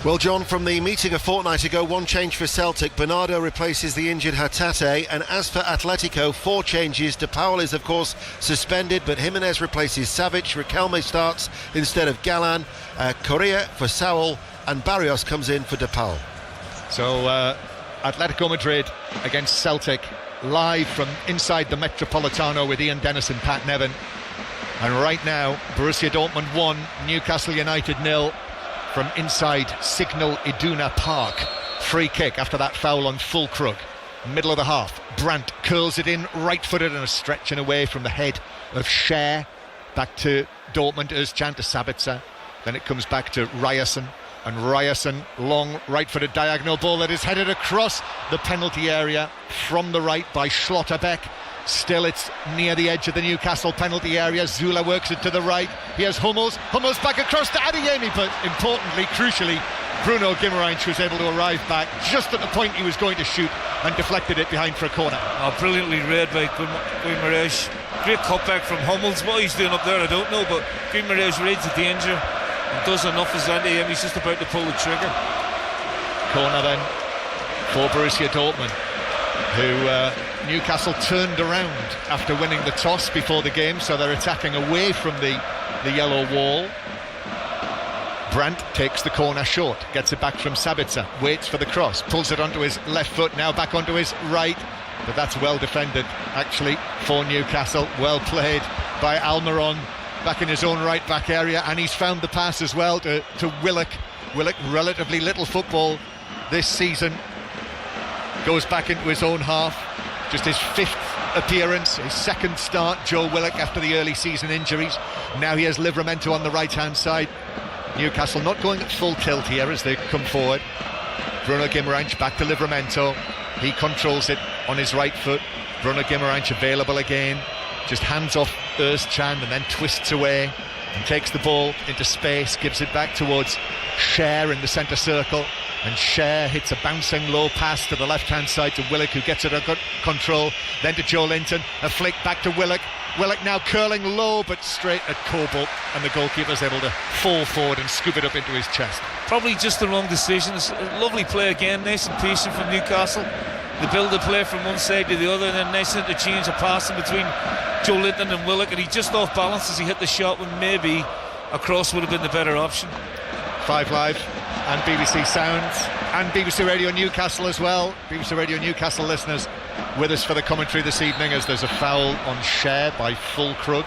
Well, John, from the meeting a fortnight ago, 1 change for Celtic. Bernardo replaces the injured Hatate, and as for Atletico, 4 changes. De Paul is, of course, suspended, but Jimenez replaces Savic. Riquelme starts instead of Galan. Correa for Saul, and Barrios comes in for De Paul. So Atletico Madrid against Celtic, live from inside the Metropolitano with Ian Dennis and Pat Nevin. And right now, Borussia Dortmund 1, Newcastle United 0 from inside Signal Iduna Park. Free kick after that foul on Füllkrug. Middle of the half, Brandt curls it in, right-footed and a stretching away from the head of Schär. Back to Dortmund, Özcan to Sabitzer. Then it comes back to Ryerson. And Ryerson, long right-footed diagonal ball that is headed across the penalty area from the right by Schlotterbeck. Still it's near the edge of the Newcastle penalty area. Zula works it to the right. Here's Hummels back across to Adeyemi, but importantly, crucially, Bruno Guimaraes was able to arrive back just at the point he was going to shoot and deflected it behind for a corner. Oh, brilliantly read by Guimaraes. Great cutback from Hummels. What he's doing up there I don't know, but Guimaraes reads the danger and does enough as Adeyemi's just about to pull the trigger. Corner then for Borussia Dortmund, who Newcastle turned around after winning the toss before the game, so they're attacking away from the yellow wall. Brandt takes the corner short, gets it back from Sabitzer, waits for the cross, pulls it onto his left foot, now back onto his right, but that's well defended actually for Newcastle. Well played by Almiron, back in his own right back area, and he's found the pass as well to Willock. Willock, relatively little football this season, goes back into his own half, just his 5th appearance, his 2nd start, Joe Willock, after the early season injuries. Now he has Livramento on the right hand side. Newcastle not going at full tilt here as they come forward. Bruno Guimaraes back to Livramento, he controls it on his right foot. Bruno Guimaraes available again, just hands off Özcan and then twists away and takes the ball into space, gives it back towards Schär in the centre circle, and Schär hits a bouncing low pass to the left hand side to Willock, who gets it under control, then to Joe Linton, a flick back to Willock. Willock now curling low but straight at Coble, and the goalkeeper's able to fall forward and scoop it up into his chest. Probably just the wrong decision. It's a lovely play again, nice and patient from Newcastle. They build the play from one side to the other, and then nice interchange of passing between Joe Linton and Willock, and he just off balance as he hit the shot when maybe a cross would have been the better option. 5 Live and BBC Sounds and BBC Radio Newcastle as well. BBC Radio Newcastle listeners with us for the commentary this evening, as there's a foul on Schär by Füllkrug,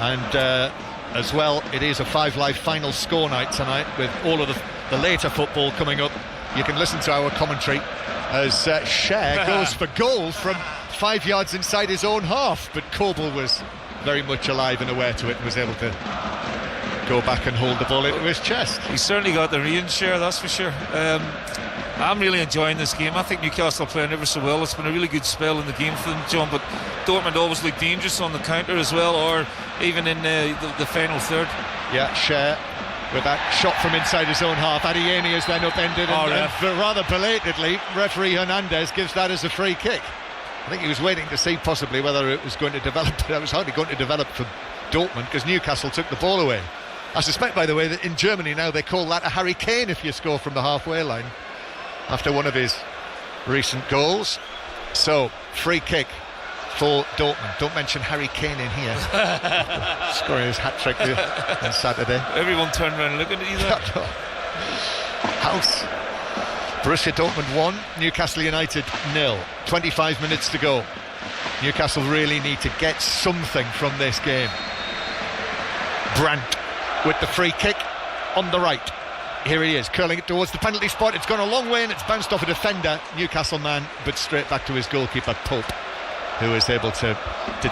and as well it is a 5 Live final score night tonight with all of the later football coming up. You can listen to our commentary as Schär goes for goal from 5 yards inside his own half, but Coble was very much alive and aware to it and was able to go back and hold the ball into his chest. He certainly got the range share, that's for sure. I'm really enjoying this game. I think Newcastle are playing ever so well. It's been a really good spell in the game for them, John, but Dortmund always look dangerous on the counter as well, or even in the final third. Yeah, Schär with that shot from inside his own half. Adeyemi is then upended, and rather belatedly referee Hernandez gives that as a free kick. I think he was waiting to see possibly whether it was going to develop, but it was hardly going to develop for Dortmund because Newcastle took the ball away. I suspect, by the way, that in Germany now they call that a Harry Kane if you score from the halfway line after one of his recent goals. So, free kick for Dortmund. Don't mention Harry Kane in here. Scoring his hat-trick on Saturday. Everyone turned around looking at you there. House. Borussia Dortmund 1, Newcastle United 0. 25 minutes to go. Newcastle really need to get something from this game. Brandt with the free kick on the right. Here he is, curling it towards the penalty spot. It's gone a long way and it's bounced off a defender, Newcastle man, but straight back to his goalkeeper, Pope, who is able to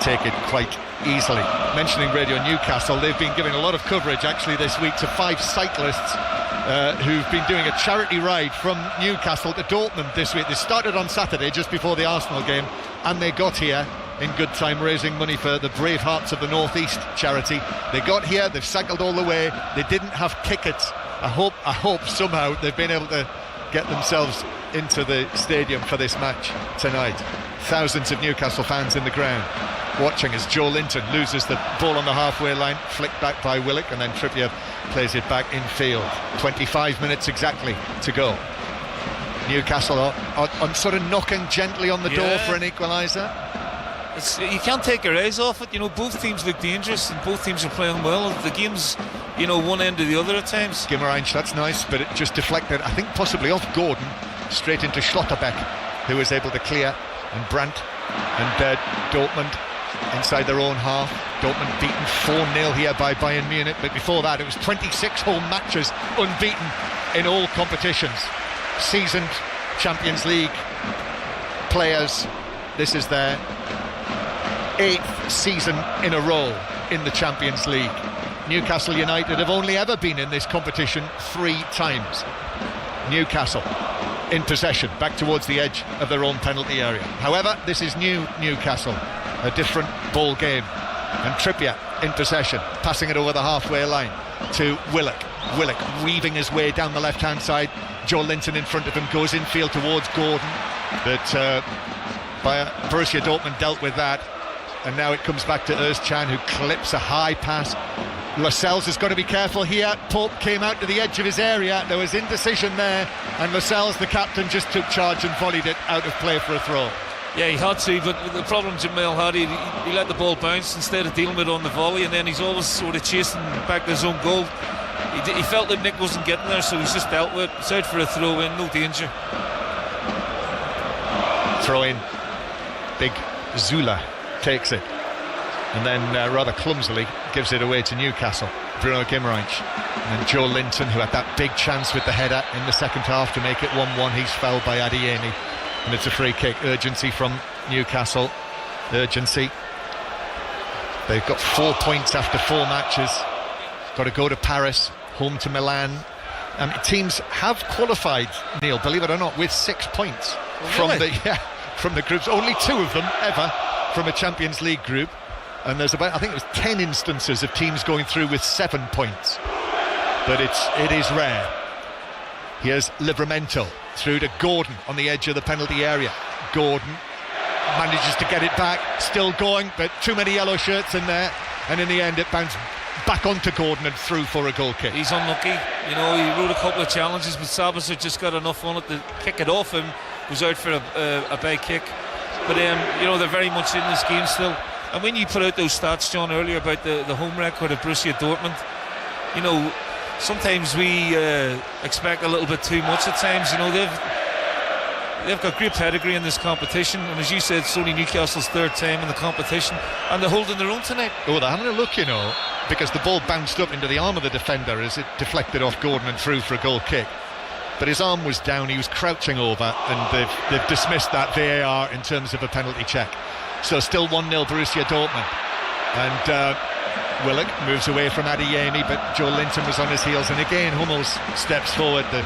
take it quite easily. Mentioning Radio Newcastle, they've been giving a lot of coverage actually this week to 5 cyclists who've been doing a charity ride from Newcastle to Dortmund this week. They started on Saturday just before the Arsenal game, and they got here in good time, raising money for the Brave Hearts of the North East charity. They got here, they've cycled all the way, they didn't have tickets. I hope somehow they've been able to get themselves into the stadium for this match tonight. Thousands of Newcastle fans in the ground watching as Joe Linton loses the ball on the halfway line, flicked back by Willock, and then Trippier plays it back in field. 25 minutes exactly to go. Newcastle are sort of knocking gently on the door for an equaliser. You can't take your eyes off it. You know, both teams look dangerous and both teams are playing well. The game's, one end to the other at times. Guimaraes, that's nice, but it just deflected, I think possibly off Gordon, straight into Schlotterbeck, who was able to clear, and Brandt and Dortmund inside their own half. Dortmund beaten 4-0 here by Bayern Munich, but before that it was 26 home matches unbeaten in all competitions. Seasoned Champions League players, this is their 8th season in a row in the Champions League. Newcastle United have only ever been in this competition 3 times. Newcastle in possession, back towards the edge of their own penalty area. However, this is new Newcastle, a different ball game. And Trippier in possession, passing it over the halfway line to Willock. Willock weaving his way down the left-hand side. Joe Linton in front of him, goes infield towards Gordon. But Borussia Dortmund dealt with that. And now it comes back to Özcan, who clips a high pass. Lascelles has got to be careful here. Pope came out to the edge of his area. There was indecision there, and Lascelles, the captain, just took charge and volleyed it out of play for a throw. Yeah, he had to, but the problem Jamil had, he let the ball bounce instead of dealing with it on the volley, and then he's always sort of chasing back to his own goal. He felt that Nick wasn't getting there, so he's just dealt with it. It's out for a throw in, no danger. Throw in. Big Sulla takes it, and then rather clumsily gives it away to Newcastle. Bruno Guimaraes, and then Joe Linton, who had that big chance with the header in the second half to make it 1-1. He's fouled by Adeyemi, and it's a free kick. Urgency from Newcastle. Urgency. They've got 4 points after 4 matches. Got to go to Paris, home to Milan. Teams have qualified, Neil, believe it or not, with 6 points from the groups. Only 2 of them ever from a Champions League group. And there's about, I think it was 10 instances of teams going through with 7 points. But it is rare. Here's Livramento through to Gordon on the edge of the penalty area. Gordon manages to get it back, still going, but too many yellow shirts in there, and in the end it bounced back onto Gordon and through for a goal kick. He's unlucky, you know, he rode a couple of challenges, but Sabitzer just got enough on it to kick it off him. Was out for a big kick, but you know, they're very much in this game still. And when you put out those stats, John, earlier about the home record of Borussia Dortmund, you know, sometimes we expect a little bit too much at times. You know, they've got great pedigree in this competition, and as you said, it's only Newcastle's 3rd time in the competition, and they're holding their own tonight. Oh, they're having a look, you know, because the ball bounced up into the arm of the defender as it deflected off Gordon and through for a goal kick. But his arm was down, he was crouching over, and they've dismissed that VAR in terms of a penalty check. So still 1-0 Borussia Dortmund. And Willock moves away from Adeyemi, but Joe Linton was on his heels, and again Hummels steps forward, the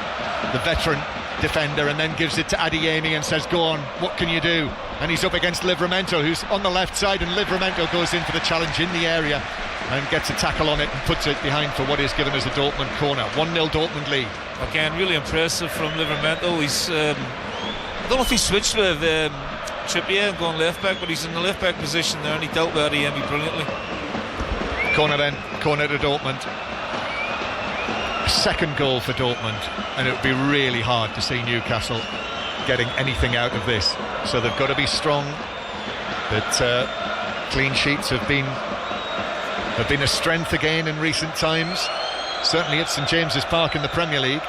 veteran defender, and then gives it to Adeyemi and says, go on, what can you do? And he's up against Livramento, who's on the left side, and Livramento goes in for the challenge in the area and gets a tackle on it and puts it behind for what is given as a Dortmund corner. 1-0 Dortmund lead. Again, really impressive from Livramento. He's I don't know if he switched with Trippier and going left back, but he's in the left back position there, and he dealt with Adeyemi brilliantly. Corner to Dortmund. Second goal for Dortmund, and it would be really hard to see Newcastle getting anything out of this. So they've got to be strong. But clean sheets have been a strength again in recent times. Certainly at St James's Park in the Premier League.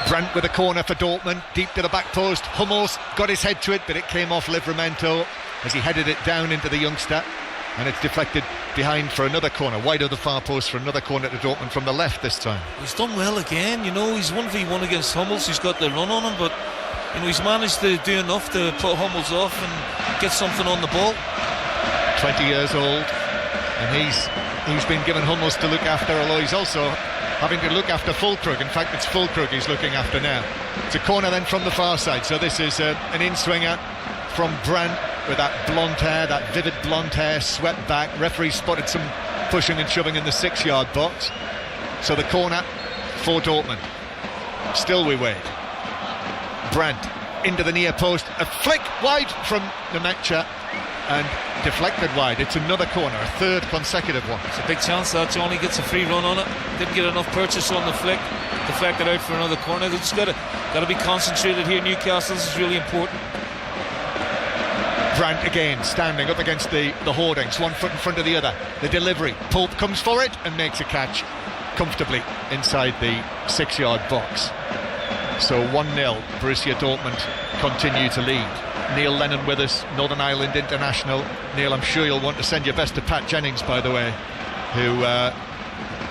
Brandt with a corner for Dortmund, deep to the back post. Hummels got his head to it, but it came off Livramento as he headed it down into the youngster, and it's deflected behind for another corner, wide of the far post for another corner to Dortmund from the left this time. He's done well again, you know, he's 1v1 against Hummels, he's got the run on him, but you know, he's managed to do enough to put Hummels off and get something on the ball. 20 years old, and he's been given Hummels to look after, although he's also having to look after Füllkrug. In fact, it's Füllkrug he's looking after now. It's a corner then from the far side, so this is an in-swinger from Brandt with that blonde hair, that vivid blonde hair swept back. Referee spotted some pushing and shoving in the 6-yard box. So the corner for Dortmund. Still we wait. Brandt into the near post, a flick wide from Nemecha and deflected wide. It's another corner, a 3rd consecutive one. It's a big chance that Johnny gets a free run on it. Didn't get enough purchase on the flick. Deflected out for another corner. They've just got to be concentrated here. Newcastle, this is really important. Brandt again standing up against the hoardings, one foot in front of the other. The delivery, Pope comes for it and makes a catch comfortably inside the 6-yard box. So 1-0, Borussia Dortmund continue to lead. Neil Lennon with us, Northern Ireland international. Neil, I'm sure you'll want to send your best to Pat Jennings, by the way, who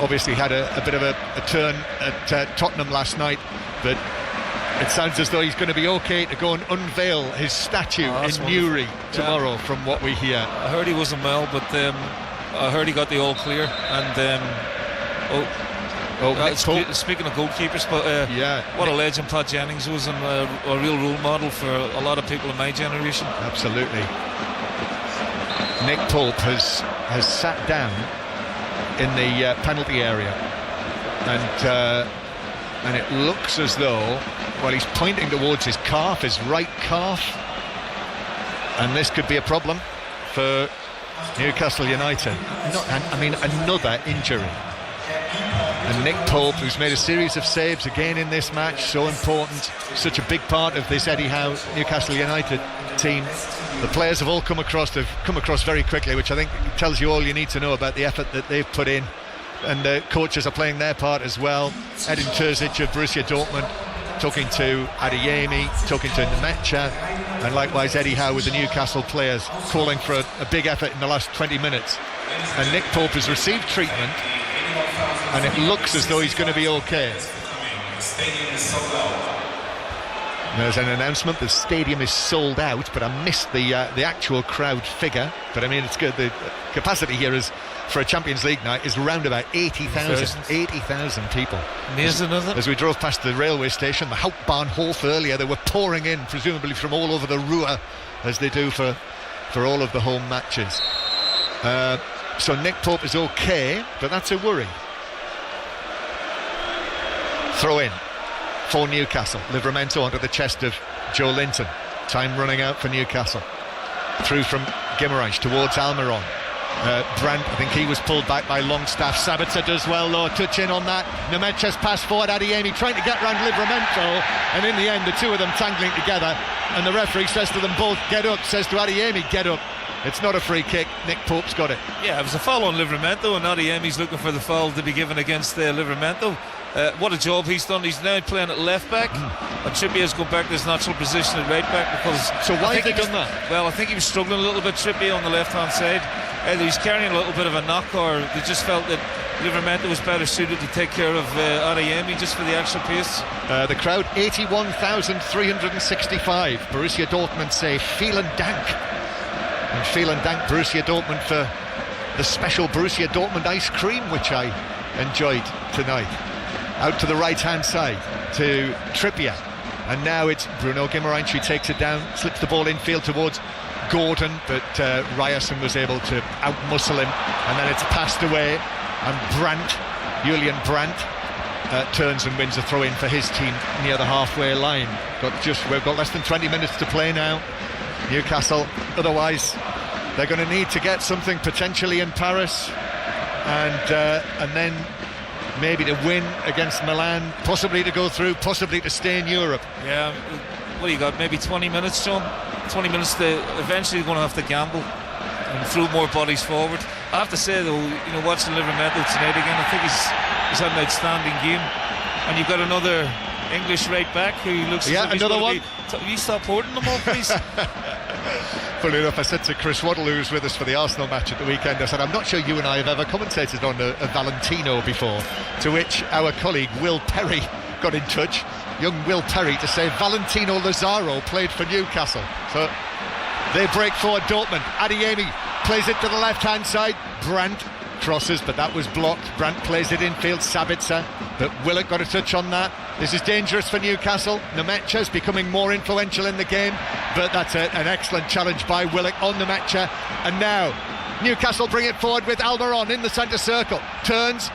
obviously had a bit of a turn at Tottenham last night, but it sounds as though he's going to be okay to go and unveil his statue in Newry tomorrow, from what we hear. I heard he wasn't well, but I heard he got the all clear. And speaking of goalkeepers, but what a legend Pat Jennings was, and a real role model for a lot of people in my generation. Absolutely. Nick Pope has sat down in the penalty area, and it looks as though, well, he's pointing towards his calf, his right calf, and this could be a problem for Newcastle United. Another injury. And Nick Pope, who's made a series of saves again in this match, so important, such a big part of this Eddie Howe Newcastle United team. The players have all come across very quickly, which I think tells you all you need to know about the effort that they've put in. And the coaches are playing their part as well. Edin Terzic of Borussia Dortmund talking to Adeyemi, talking to Nemecha, and likewise Eddie Howe with the Newcastle players, calling for a big effort in the last 20 minutes. And Nick Pope has received treatment, and it looks as though he's going to be okay. There's an announcement: the stadium is sold out, but I missed the actual crowd figure. But I mean, it's good. The capacity here is, for a Champions League night, is around about 80,000 people. Amazing, isn't it? As we drove past the railway station, the Hauptbahnhof earlier, they were pouring in, presumably from all over the Ruhr, as they do for all of the home matches. So Nick Pope is okay, but that's a worry. Throw in for Newcastle. Livramento onto the chest of Joe Linton. Time running out for Newcastle. Through from Guimaraes towards Almiron. Brandt, I think he was pulled back by Longstaff. Sabitzer does well though, touch in on that. Nemecha's pass forward, Adeyemi trying to get round Livramento, and in the end the two of them tangling together, and the referee says to them both, get up, says to Adeyemi, get up. It's not a free kick. Nick Pope's got it. Yeah, it was a foul on Livramento, and Adeyemi's looking for the foul to be given against Livramento. What a job he's done. He's now playing at left back, and Trippier's gone back to his natural position at right back. Because so why have they done that? Well, I think he was struggling a little bit, Trippier, on the left hand side. Either he's carrying a little bit of a knock, or they just felt that Livramento was better suited to take care of Adeyemi just for the extra pace. The crowd, 81,365. Borussia Dortmund say vielen Dank. And vielen Dank Borussia Dortmund for the special Borussia Dortmund ice cream, which I enjoyed tonight. Out to the right-hand side to Trippier, and now it's Bruno Guimaraes who takes it down, slips the ball infield towards Gordon, but Ryerson was able to out-muscle him, and then it's passed away, and Julian Brandt turns and wins a throw-in for his team near the halfway line. We've got less than 20 minutes to play now. Newcastle, otherwise they're going to need to get something potentially in Paris, and then maybe to win against Milan, possibly to go through, possibly to stay in Europe. Yeah, what do you got, maybe 20 minutes, John? 20 minutes to eventually going to have to gamble and throw more bodies forward. I have to say though, watching Livramento tonight again, I think he's had an outstanding game. And you've got another English right back who looks another one. You stop hoarding them all, please. Funny enough, I said to Chris Waddle, who was with us for the Arsenal match at the weekend, I said, I'm not sure you and I have ever commentated on a Valentino before, to which our colleague Will Perry got in touch, young Will Perry, to say Valentino Lazaro played for Newcastle. So they break forward, Dortmund. Adeyemi plays it to the left-hand side. Brandt crosses, but that was blocked. Brandt plays it infield, Sabitzer, but Willock got a touch on that. This is dangerous for Newcastle. Nemecha's becoming more influential in the game, but that's an excellent challenge by Willock on Nemecha. And now Newcastle bring it forward with Almiron in the centre circle. Turns,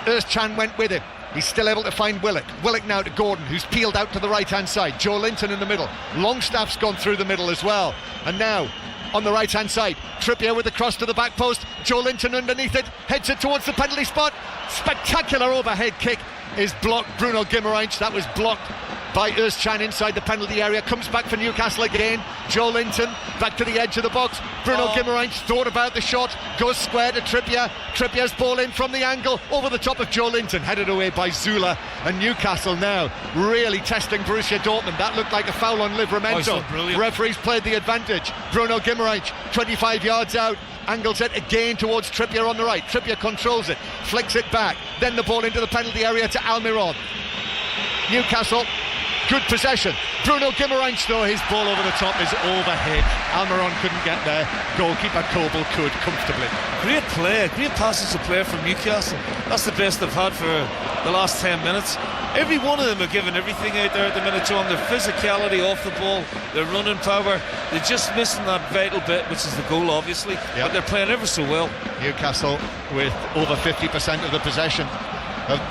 Özcan went with him. He's still able to find Willock. Willock now to Gordon, who's peeled out to the right-hand side. Joe Linton in the middle. Longstaff's gone through the middle as well. And now on the right-hand side, Trippier with the cross to the back post. Joe Linton underneath it, heads it towards the penalty spot. Spectacular overhead kick is blocked. Bruno Guimaraes, that was blocked by Özcan inside the penalty area, comes back for Newcastle again. Joe Linton back to the edge of the box. Bruno Guimaraes thought about the shot, goes square to Trippier. Trippier's ball in from the angle, over the top of Joe Linton, headed away by Sulla. And Newcastle now really testing Borussia Dortmund. That looked like a foul on Livramento. Referees played the advantage. Bruno Guimaraes 25 yards out, angles it again towards Trippier on the right. Trippier controls it, flicks it back, then the ball into the penalty area to Almiron. Newcastle, good possession. Bruno Guimaraes, though, his ball over the top is overhead. Almiron couldn't get there. Goalkeeper Kobel could comfortably. Great play, great passage of play from Newcastle. That's the best they've had for the last 10 minutes. Every one of them are giving everything out there at the minute, John. Their physicality off the ball, their running power. They're just missing that vital bit, which is the goal, obviously. Yep. But they're playing ever so well. Newcastle with over 50% of the possession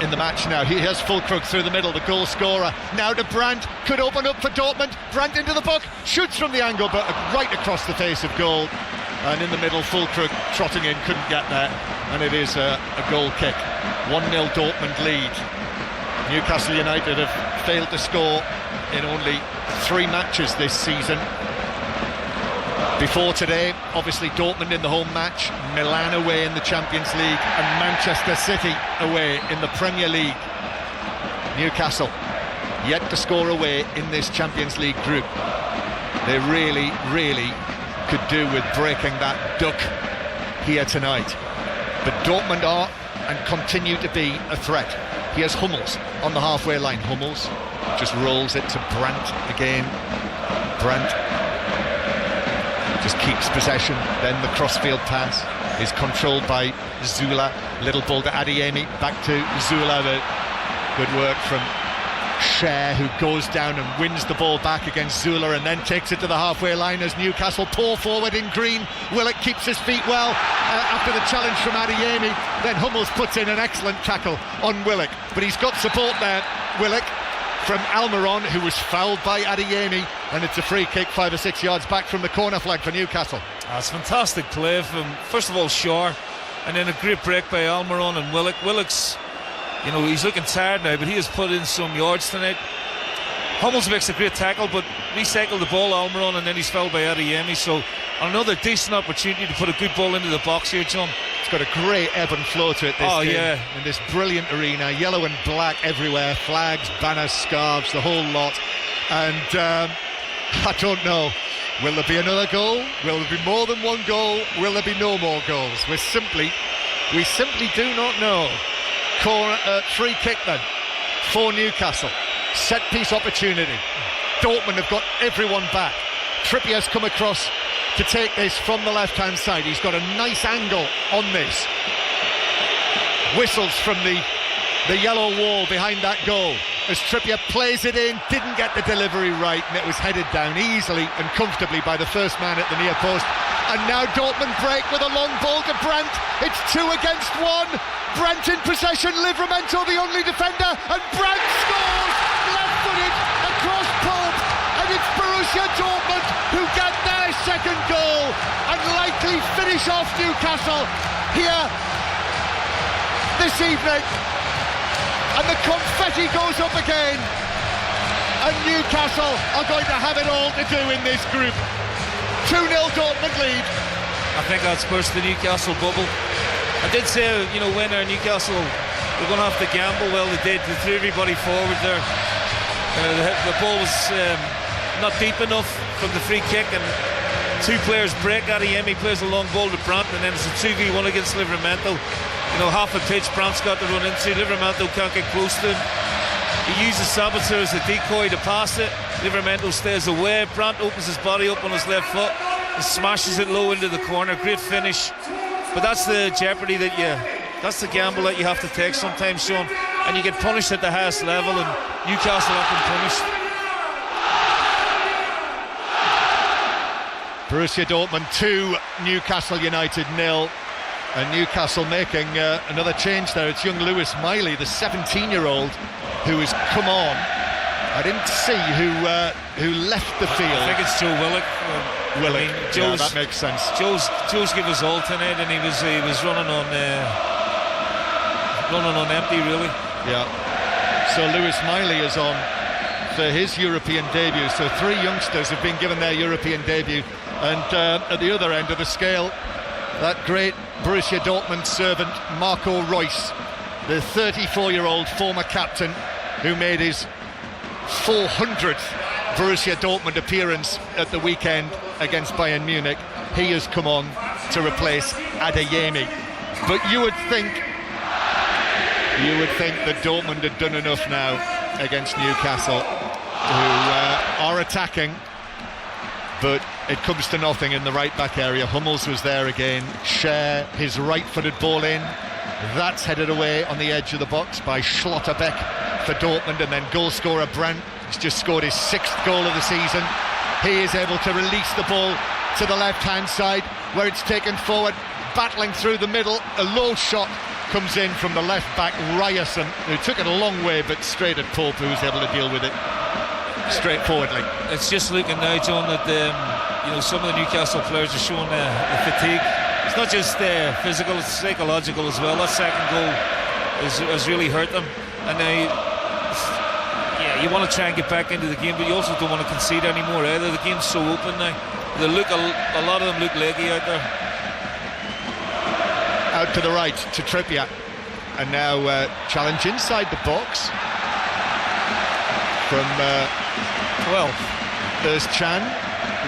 in the match now. He has Fulkrug through the middle, the goal scorer. Now to Brandt, could open up for Dortmund. Brandt into the book, shoots from the angle, but right across the face of goal. And in the middle, Fulkrug trotting in, couldn't get there. And it is a goal kick. 1-0 Dortmund lead. Newcastle United have failed to score in only 3 matches this season. Before today, obviously Dortmund in the home match, Milan away in the Champions League, and Manchester City away in the Premier League. Newcastle yet to score away in this Champions League group. They really, really could do with breaking that duck here tonight. But Dortmund are and continue to be a threat. Here's Hummels on the halfway line. Hummels just rolls it to Brandt again. Brandt just keeps possession, then the crossfield pass is controlled by Sulla. Little ball to Adeyemi, back to Sulla. Good work from Cher, who goes down and wins the ball back against Sulla and then takes it to the halfway line as Newcastle pour forward in green. Willock keeps his feet well after the challenge from Adeyemi. Then Hummels puts in an excellent tackle on Willock, but he's got support there, Willock, from Almiron, who was fouled by Adeyemi, and it's a free kick 5 or 6 yards back from the corner flag for Newcastle. That's fantastic play from, first of all, Shaw, and then a great break by Almiron and Willock. Willock's, you know, he's looking tired now, but he has put in some yards tonight. Hummels makes a great tackle, but recycled the ball, Almiron, and then he's fouled by Adeyemi. So another decent opportunity to put a good ball into the box here, John. It's got a great ebb and flow to it, this game. Yeah. In this brilliant arena, yellow and black everywhere, flags, banners, scarves, the whole lot. And I don't know, will there be another goal? Will there be more than one goal? Will there be no more goals? We simply do not know. Corner, free kick then for Newcastle. Set piece opportunity. Dortmund have got everyone back. Trippier's come across to take this from the left hand side. He's got a nice angle on this. Whistles from the yellow wall behind that goal as Trippier plays it in, didn't get the delivery right, and it was headed down easily and comfortably by the first man at the near post. And now Dortmund break with a long ball to Brandt. It's 2 against 1. Brandt in possession, Livramento the only defender, and Brandt scores left-footed across Pope, and it's Borussia Dortmund who get their second goal and likely finish off Newcastle here this evening. And the confetti goes up again, and Newcastle are going to have it all to do in this group. 2-0 Dortmund lead. I think that's burst the Newcastle bubble. I did say, you know, when Newcastle were going to have to gamble. Well, they did. They threw everybody forward there. The ball was not deep enough from the free kick, and 2 players break. Adeyemi plays a long ball to Brandt, and then it's a 2v1 against Livramento. You know, half a pitch Brandt's got to run into. Livramento can't get close to him. He uses Sabitzer as a decoy to pass it. Livramento stays away. Brandt opens his body up on his left foot and smashes it low into the corner. Great finish. But that's the jeopardy that's the gamble that you have to take sometimes, Sean. And you get punished at the highest level, and Newcastle have been punished. Borussia Dortmund 2, Newcastle United 0. And Newcastle making another change there. It's young Lewis Miley, the 17-year-old, who has come on. I didn't see who left the field. I think it's Joe Willock. Willock, I mean, that makes sense. Joe's give us all tonight, and he was running on empty, really. Yeah. So Lewis Miley is on for his European debut. So 3 youngsters have been given their European debut. And at the other end of the scale, that great Borussia Dortmund servant Marco Reus, the 34-year-old former captain who made his 400th Borussia Dortmund appearance at the weekend against Bayern Munich. He has come on to replace Adeyemi. But you would think that Dortmund had done enough now against Newcastle, who are attacking, but it comes to nothing in the right back area. Hummels was there again. Schär, his right-footed ball in, that's headed away on the edge of the box by Schlotterbeck for Dortmund, and then goal scorer Brandt has just scored his 6th goal of the season. He is able to release the ball to the left-hand side, where it's taken forward, battling through the middle. A low shot comes in from the left back Ryerson, who took it a long way but straight at Pope, who was able to deal with it straightforwardly. It's just looking now, John, that some of the Newcastle players are showing the fatigue. It's not just physical, it's psychological as well. That second goal has really hurt them, and you want to try and get back into the game, but you also don't want to concede anymore either. The game's so open now. They look a lot of them look leggy out there. Out to the right to Trippier, and now challenge inside the box from there's Chan,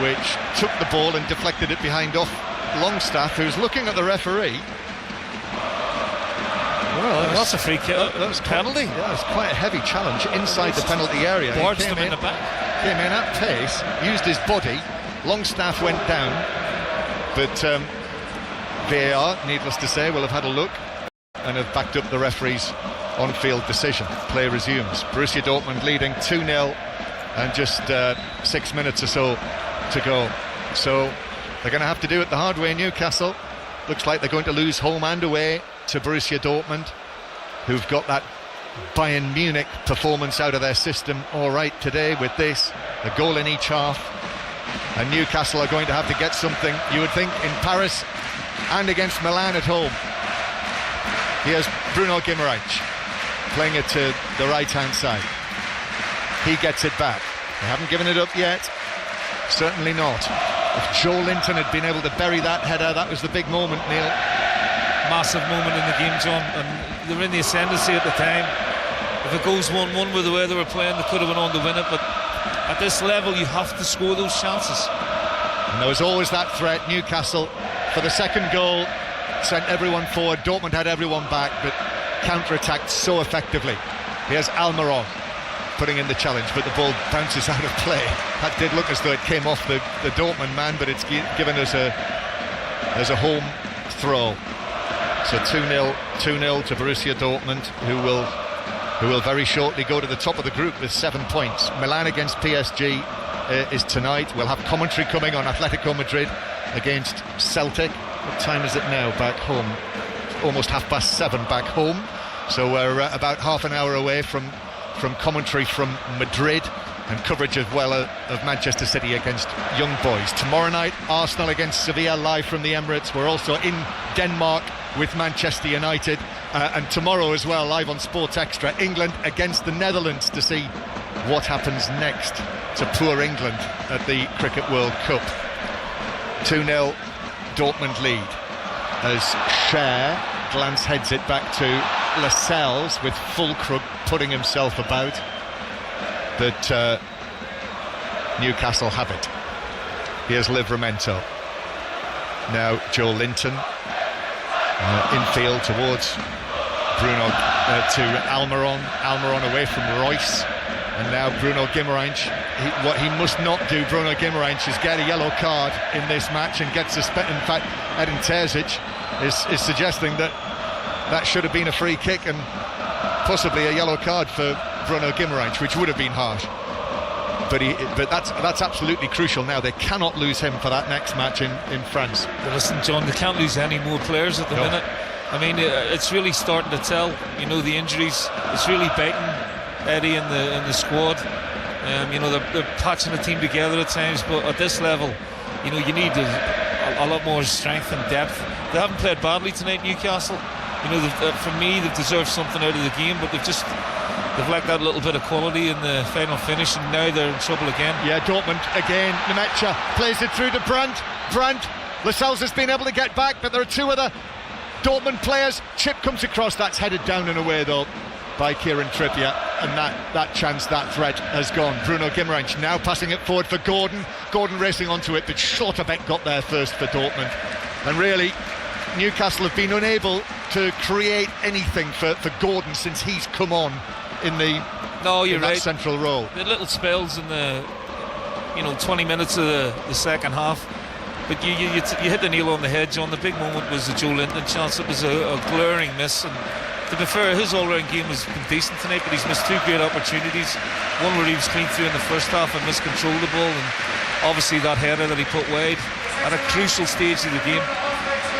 which took the ball and deflected it behind off Longstaff, who's looking at the referee. Well, that's a free kick. That was penalty. Yeah, it was quite a heavy challenge inside the penalty area. Barged him in the back. Came in at pace, used his body. Longstaff went down, but VAR, needless to say, will have had a look and have backed up the referee's on-field decision. Play resumes. Borussia Dortmund leading 2-0 and just 6 minutes or so to go. So they're going to have to do it the hard way, Newcastle. Looks like they're going to lose home and away to Borussia Dortmund, who've got that Bayern Munich performance out of their system all right today with this, a goal in each half. And Newcastle are going to have to get something, you would think, in Paris and against Milan at home. Here's Bruno Guimaraes playing it to the right-hand side. He gets it back. They haven't given it up yet. Certainly not. If Joe Linton had been able to bury that header, that was the big moment, Neil. Massive moment in the game, John, and they were in the ascendancy at the time. If it goes 1-1 with the way they were playing, they could have went on to win it, but at this level you have to score those chances. And there was always that threat. Newcastle, for the second goal, sent everyone forward. Dortmund had everyone back, but counter-attacked so effectively. Here's Almiron putting in the challenge, but the ball bounces out of play. That did look as though it came off the Dortmund man, but it's given us as a home throw. So 2-0 to Borussia Dortmund, who will very shortly go to the top of the group with 7 points. Milan against PSG is tonight. We'll have commentary coming on Atletico Madrid against Celtic. What time is it now back home? Almost 7:30 back home. So we're about half an hour away from commentary from Madrid and coverage as well of Manchester City against Young Boys. Tomorrow night, Arsenal against Sevilla live from the Emirates. We're also in Denmark with Manchester United. And tomorrow as well, live on Sport Extra, England against the Netherlands to see what happens next to poor England at the Cricket World Cup. 2-0 Dortmund lead as Schär heads it back to Lascelles with Fulkrug putting himself about, but Newcastle have it. Here's Livramento. Now Joe Linton infield towards Bruno to Almiron away from Royce, and now Bruno Guimaraes. What he must not do, Bruno Guimaraes, is get a yellow card in this match and get suspended. In fact, Edin Terzic is suggesting that should have been a free kick and possibly a yellow card for Bruno Guimaraes, which would have been harsh. But that's absolutely crucial now. They cannot lose him for that next match in France. Well, listen, John, they can't lose any more players at the minute. I mean, it's really starting to tell. You know, the injuries, it's really biting Eddie in the squad. You know, they're patching the team together at times, but at this level, you know, you need a lot more strength and depth. They haven't played badly tonight, Newcastle. You know, for me, they've deserved something out of the game, but they've just they've lacked that little bit of quality in the final finish, and now they're in trouble again. Yeah, Dortmund again. Nemecha plays it through to Brandt. Lascelles has been able to get back, but there are two other Dortmund players. Chip comes across, that's headed down and away though by Kieran Trippier, and that chance, that threat has gone. Bruno Guimaraes now passing it forward for Gordon racing onto it, but Schlotterbeck got there first for Dortmund. And really, Newcastle have been unable to create anything for Gordon since he's come on in that central role. The little spells in the 20 minutes of the second half, but you hit the nail on the head, John. The big moment was the Joe Linton chance. It was a glaring miss, and to be fair, his all-round game has been decent tonight, but he's missed two great opportunities. One where he was clean through in the first half and miscontrolled the ball, and obviously that header that he put wide at a crucial stage of the game.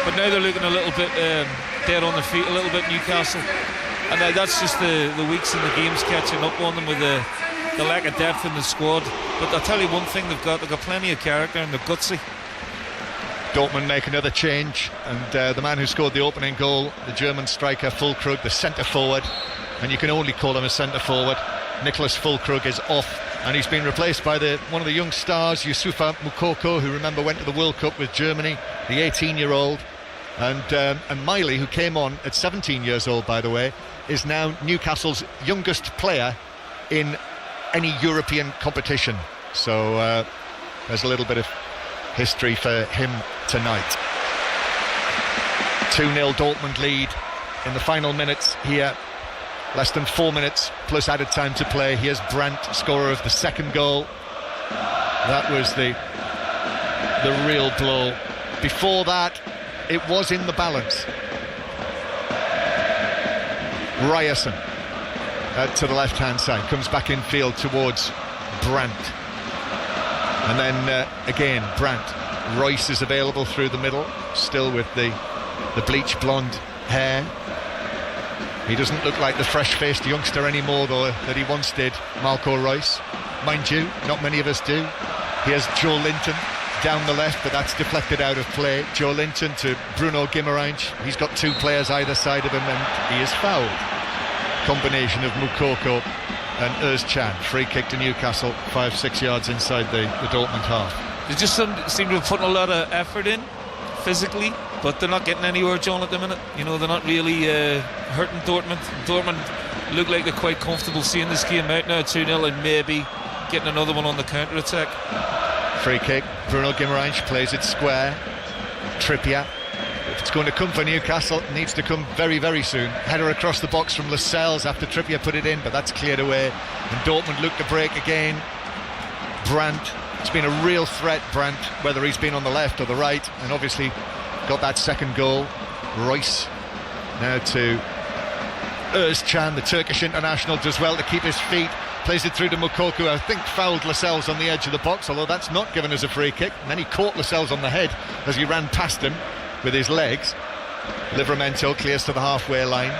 But now they're looking a little bit dead on their feet, a little bit, Newcastle, and that's just the weeks in the games catching up on them with the lack of depth in the squad. But I'll tell you one thing, they've got plenty of character and they're gutsy. Dortmund make another change, and the man who scored the opening goal, the German striker Füllkrug, the centre forward, and you can only call him a centre forward, Nicholas Füllkrug, is off, and he's been replaced by one of the young stars, Youssoufa Moukoko, who remember went to the World Cup with Germany, the 18-year-old, and Miley, who came on at 17 years old, by the way, is now Newcastle's youngest player in any European competition. So there's a little bit of history for him tonight. 2-0 Dortmund lead in the final minutes here. Less than 4 minutes plus added time to play. Here's Brandt, scorer of the second goal. That was the real blow. Before that, it was in the balance. Ryerson to the left-hand side, comes back in field towards Brandt. And then again, Brandt. Royce is available through the middle, still with the bleach blonde hair. He doesn't look like the fresh-faced youngster anymore, though, that he once did, Marco Royce. Mind you, not many of us do. Here's Joe Linton down the left, but that's deflected out of play. Joe Linton to Bruno Guimaraes. He's got two players either side of him, and he is fouled. Combination of Moukoko and Özcan. Free kick to Newcastle, 5-6 yards inside the Dortmund half. They just seem to have put a lot of effort in physically, but they're not getting anywhere, John, at the minute. They're not really hurting Dortmund. Dortmund look like they're quite comfortable seeing this game out now, 2-0, and maybe getting another one on the counter-attack. Free kick, Bruno Guimaraes plays it square. Trippier. If it's going to come for Newcastle, it needs to come very, very soon. Header across the box from Lascelles after Trippier put it in, but that's cleared away. And Dortmund look to break again. Brandt. It's been a real threat, Brandt, whether he's been on the left or the right, and obviously got that second goal. Royce now to Özcan, the Turkish international, does well to keep his feet. Plays it through to Moukoko, I think fouled Lascelles on the edge of the box, although that's not given as a free kick. And then he caught Lascelles on the head as he ran past him with his legs. Livramento clears to the halfway line,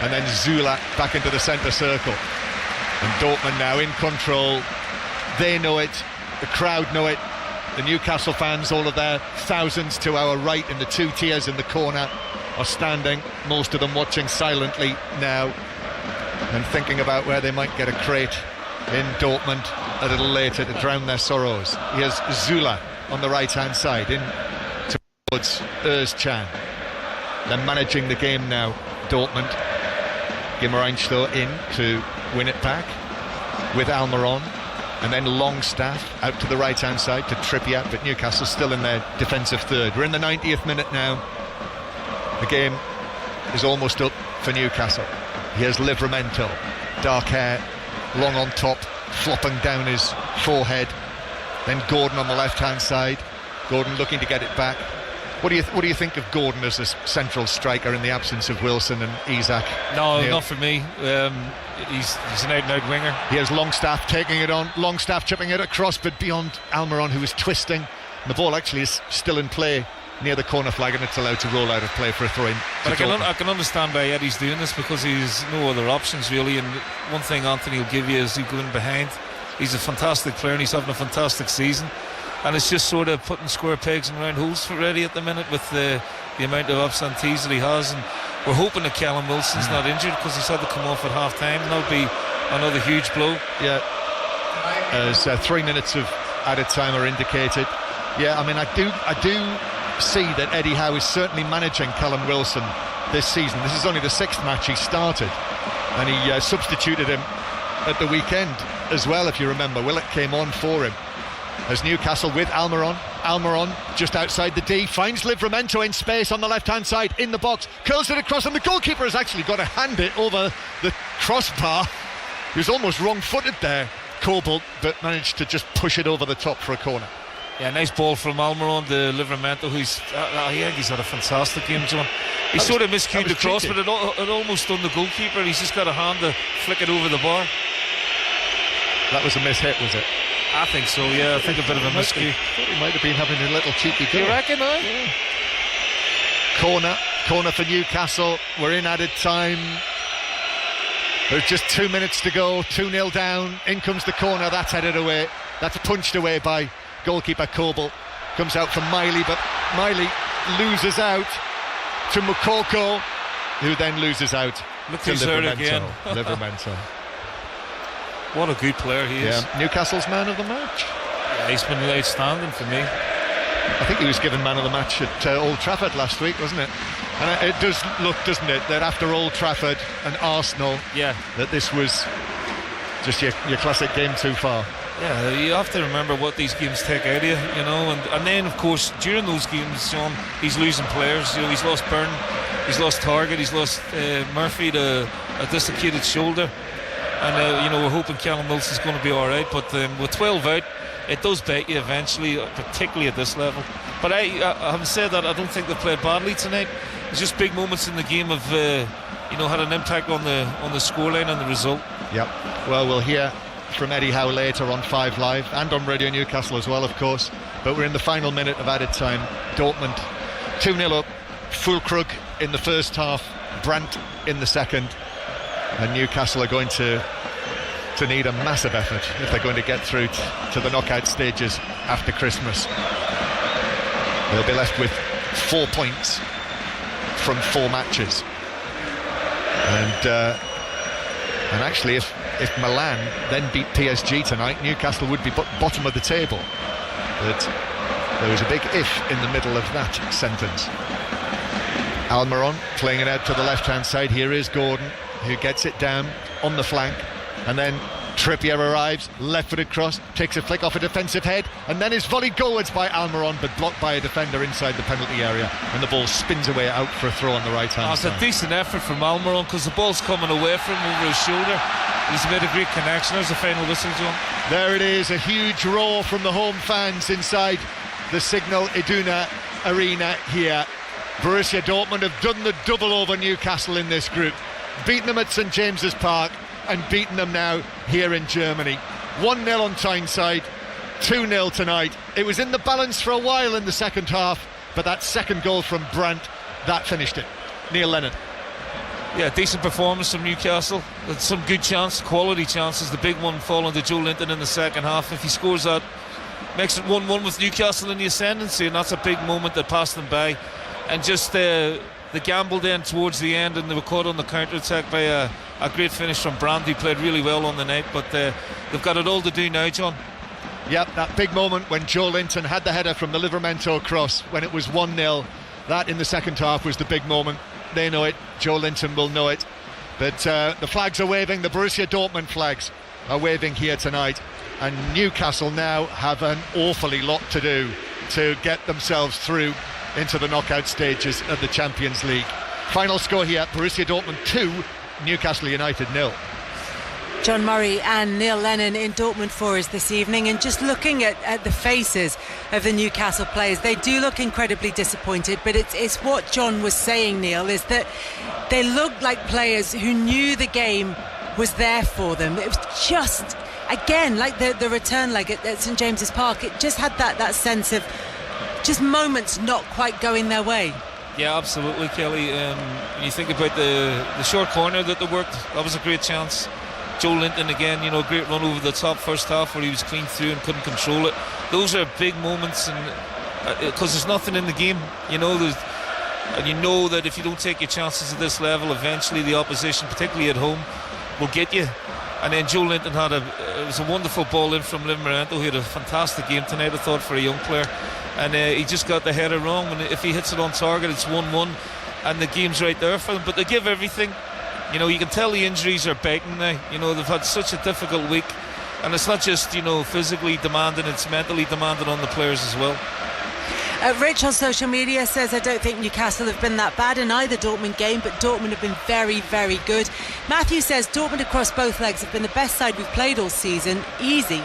and then Zula back into the centre circle. And Dortmund now in control. They know it, the crowd know it. The Newcastle fans, all of their thousands to our right in the two tiers in the corner, are standing, most of them watching silently now and thinking about where they might get a crate in Dortmund a little later to drown their sorrows. Here's Zula on the right-hand side in towards Özcan. They're managing the game now, Dortmund. Guimaraes though in to win it back with Almiron, and then Longstaff out to the right-hand side to Trippier, but Newcastle still in their defensive third. We're in the 90th minute now. The game is almost up for Newcastle. Here's Livramento, dark hair, long on top, flopping down his forehead. Then Gordon on the left-hand side. Gordon looking to get it back. What do you think of Gordon as a central striker in the absence of Wilson and Isak? No, Neil? Not for me. He's an out-and-out winger. Here's Longstaff taking it on. Longstaff chipping it across, but beyond Almiron, who is twisting. And the ball actually is still in play near the corner flag, and it's allowed to roll out of play for a throw-in. But I can understand why Eddie's doing this, because he's no other options really. And one thing Anthony will give you is he go in behind. He's a fantastic player and he's having a fantastic season. And it's just sort of putting square pegs in round holes for Eddie at the minute with the amount of absentees that he has. And we're hoping that Callum Wilson's not injured, because he's had to come off at half-time, and that'll be another huge blow. Yeah, as 3 minutes of added time are indicated. Yeah, I mean, I do see that Eddie Howe is certainly managing Callum Wilson this season. This is only the 6th match he started, and he substituted him at the weekend as well, if you remember. Willett came on for him. As Newcastle with Almiron just outside the D, finds Livramento in space on the left-hand side, in the box, curls it across, and the goalkeeper has actually got to hand it over the crossbar. He was almost wrong-footed there, Cobalt, but managed to just push it over the top for a corner. Yeah, nice ball from Almiron to Livramento, who's he's had a fantastic game, John. He sort of miscued the cross, but it almost done the goalkeeper. He's just got a hand to flick it over the bar. That was a mishit, was it? I think so, yeah. I think a bit of a miscue. He might have been having a little cheeky go. You reckon, Yeah. Corner for Newcastle. We're in added time. There's just 2 minutes to go. 2-0 down. In comes the corner. That's headed away. That's punched away by goalkeeper Coble. Comes out from Miley, but Miley loses out to Mukoko, who then loses out to Livramento. What a good player he is. Yeah, Newcastle's man of the match. Yeah, he's been outstanding for me. I think he was given man of the match at Old Trafford last week, wasn't it? And it does look, doesn't it, that after Old Trafford and Arsenal, that this was just your classic game too far. Yeah, you have to remember what these games take out of you, you know, and then of course during those games, John, he's losing players. You know, he's lost Byrne, he's lost Target, he's lost Murphy to a dislocated shoulder, and you know, we're hoping Callum Wilson's going to be all right. But with 12 out, it does bite you eventually, particularly at this level. But having said that, I don't think they played badly tonight. It's just big moments in the game of you know, had an impact on the scoreline and the result. Yep. Well, we'll hear from Eddie Howe later on 5 Live and on Radio Newcastle as well, of course. But we're in the final minute of added time. Dortmund 2-0 up. Füllkrug in the first half, Brandt in the second, and Newcastle are going to need a massive effort if they're going to get through to the knockout stages after Christmas. They'll be left with 4 points from 4 matches, and actually if Milan then beat PSG tonight, Newcastle would be bottom of the table. But there was a big if in the middle of that sentence. Almiron playing it out to the left-hand side. Here is Gordon, who gets it down on the flank, and then Trippier arrives, left-footed cross, takes a flick off a defensive head, and then is volleyed goalwards by Almiron, but blocked by a defender inside the penalty area, and the ball spins away out for a throw on the right-hand side. It's a decent effort from Almiron, because the ball's coming away from him over his shoulder. He's made a great connection. There's the final whistle, John. There it is, a huge roar from the home fans inside the Signal Iduna Arena here. Borussia Dortmund have done the double over Newcastle in this group, beaten them at St James's Park and beaten them now here in Germany. 1-0 on Tyneside, 2-0 tonight. It was in the balance for a while in the second half, but that second goal from Brandt, that finished it. Neil Lennon. Yeah, decent performance from Newcastle. With some good chance, quality chances. The big one falling to Joe Linton in the second half. If he scores that, makes it 1-1 with Newcastle in the ascendancy, and that's a big moment that passed them by. And just the gamble then towards the end, and they were caught on the counter-attack by a great finish from Brandt, who played really well on the night. But they've got it all to do now, John. Yep, that big moment when Joe Linton had the header from the Livramento cross when it was 1-0. That in the second half was the big moment. They know it, Joe Linton will know it. But the flags are waving, the Borussia Dortmund flags are waving here tonight, and Newcastle now have an awfully lot to do to get themselves through into the knockout stages of the Champions League. Final score here, Borussia Dortmund 2, Newcastle United 0. John Murray and Neil Lennon in Dortmund for us this evening, and just looking at the faces of the Newcastle players, they do look incredibly disappointed, but it's what John was saying, Neil, is that they looked like players who knew the game was there for them. It was just, again, like the return leg at St James's Park, it just had that sense of just moments not quite going their way. Yeah, absolutely, Kelly. When you think about the short corner that they worked, that was a great chance. Joe Linton again, you know, great run over the top first half where he was clean through and couldn't control it. Those are big moments, and because there's nothing in the game, you know, and you know that if you don't take your chances at this level, eventually the opposition, particularly at home, will get you. And then Joe Linton had it was a wonderful ball in from Livramento. He had a fantastic game tonight, I thought, for a young player. And he just got the header wrong. And if he hits it on target, it's 1-1, and the game's right there for them. But they give everything. You know, you can tell the injuries are biting now. You know, they've had such a difficult week. And it's not just, you know, physically demanding, it's mentally demanding on the players as well. Rich on social media says, I don't think Newcastle have been that bad in either Dortmund game, but Dortmund have been very, very good. Matthew says, Dortmund across both legs have been the best side we've played all season. Easy.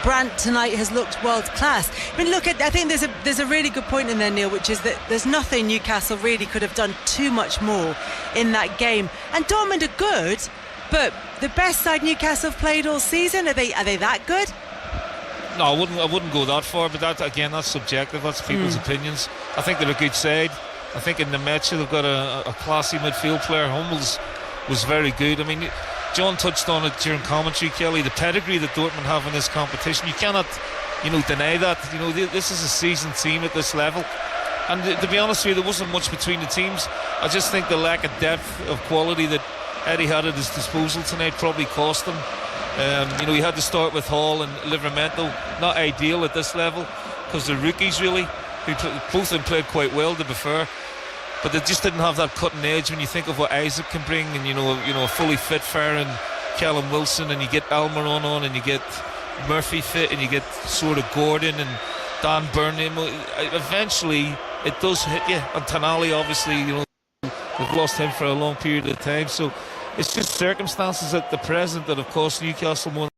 Brandt tonight has looked world class. I mean, look, I think there's a really good point in there, Neil, which is that there's nothing Newcastle really could have done too much more in that game. And Dortmund are good, but the best side Newcastle have played all season, are they that good? No, I wouldn't go that far, but that, again, that's subjective. That's people's opinions. I think they're a good side. I think in the match they've got a classy midfield player. Hummels was very good. I mean, John touched on it during commentary, Kelly, the pedigree that Dortmund have in this competition. You cannot, you know, deny that. You know, this is a seasoned team at this level. And to be honest with you, there wasn't much between the teams. I just think the lack of depth of quality that Eddie had at his disposal tonight probably cost him. You know, he had to start with Hall and Livramento. Not ideal at this level because they're rookies, really. Both of them played quite well, to be fair, but they just didn't have that cutting edge when you think of what Isaac can bring. And you know, a fully fit Farron, Callum Wilson, and you get Almiron on, and you get Murphy fit, and you get sort of Gordon and Dan Burn. Eventually, it does hit you. And Canale, obviously, you know, they've lost him for a long period of time, so it's just circumstances at the present that have cost Newcastle more.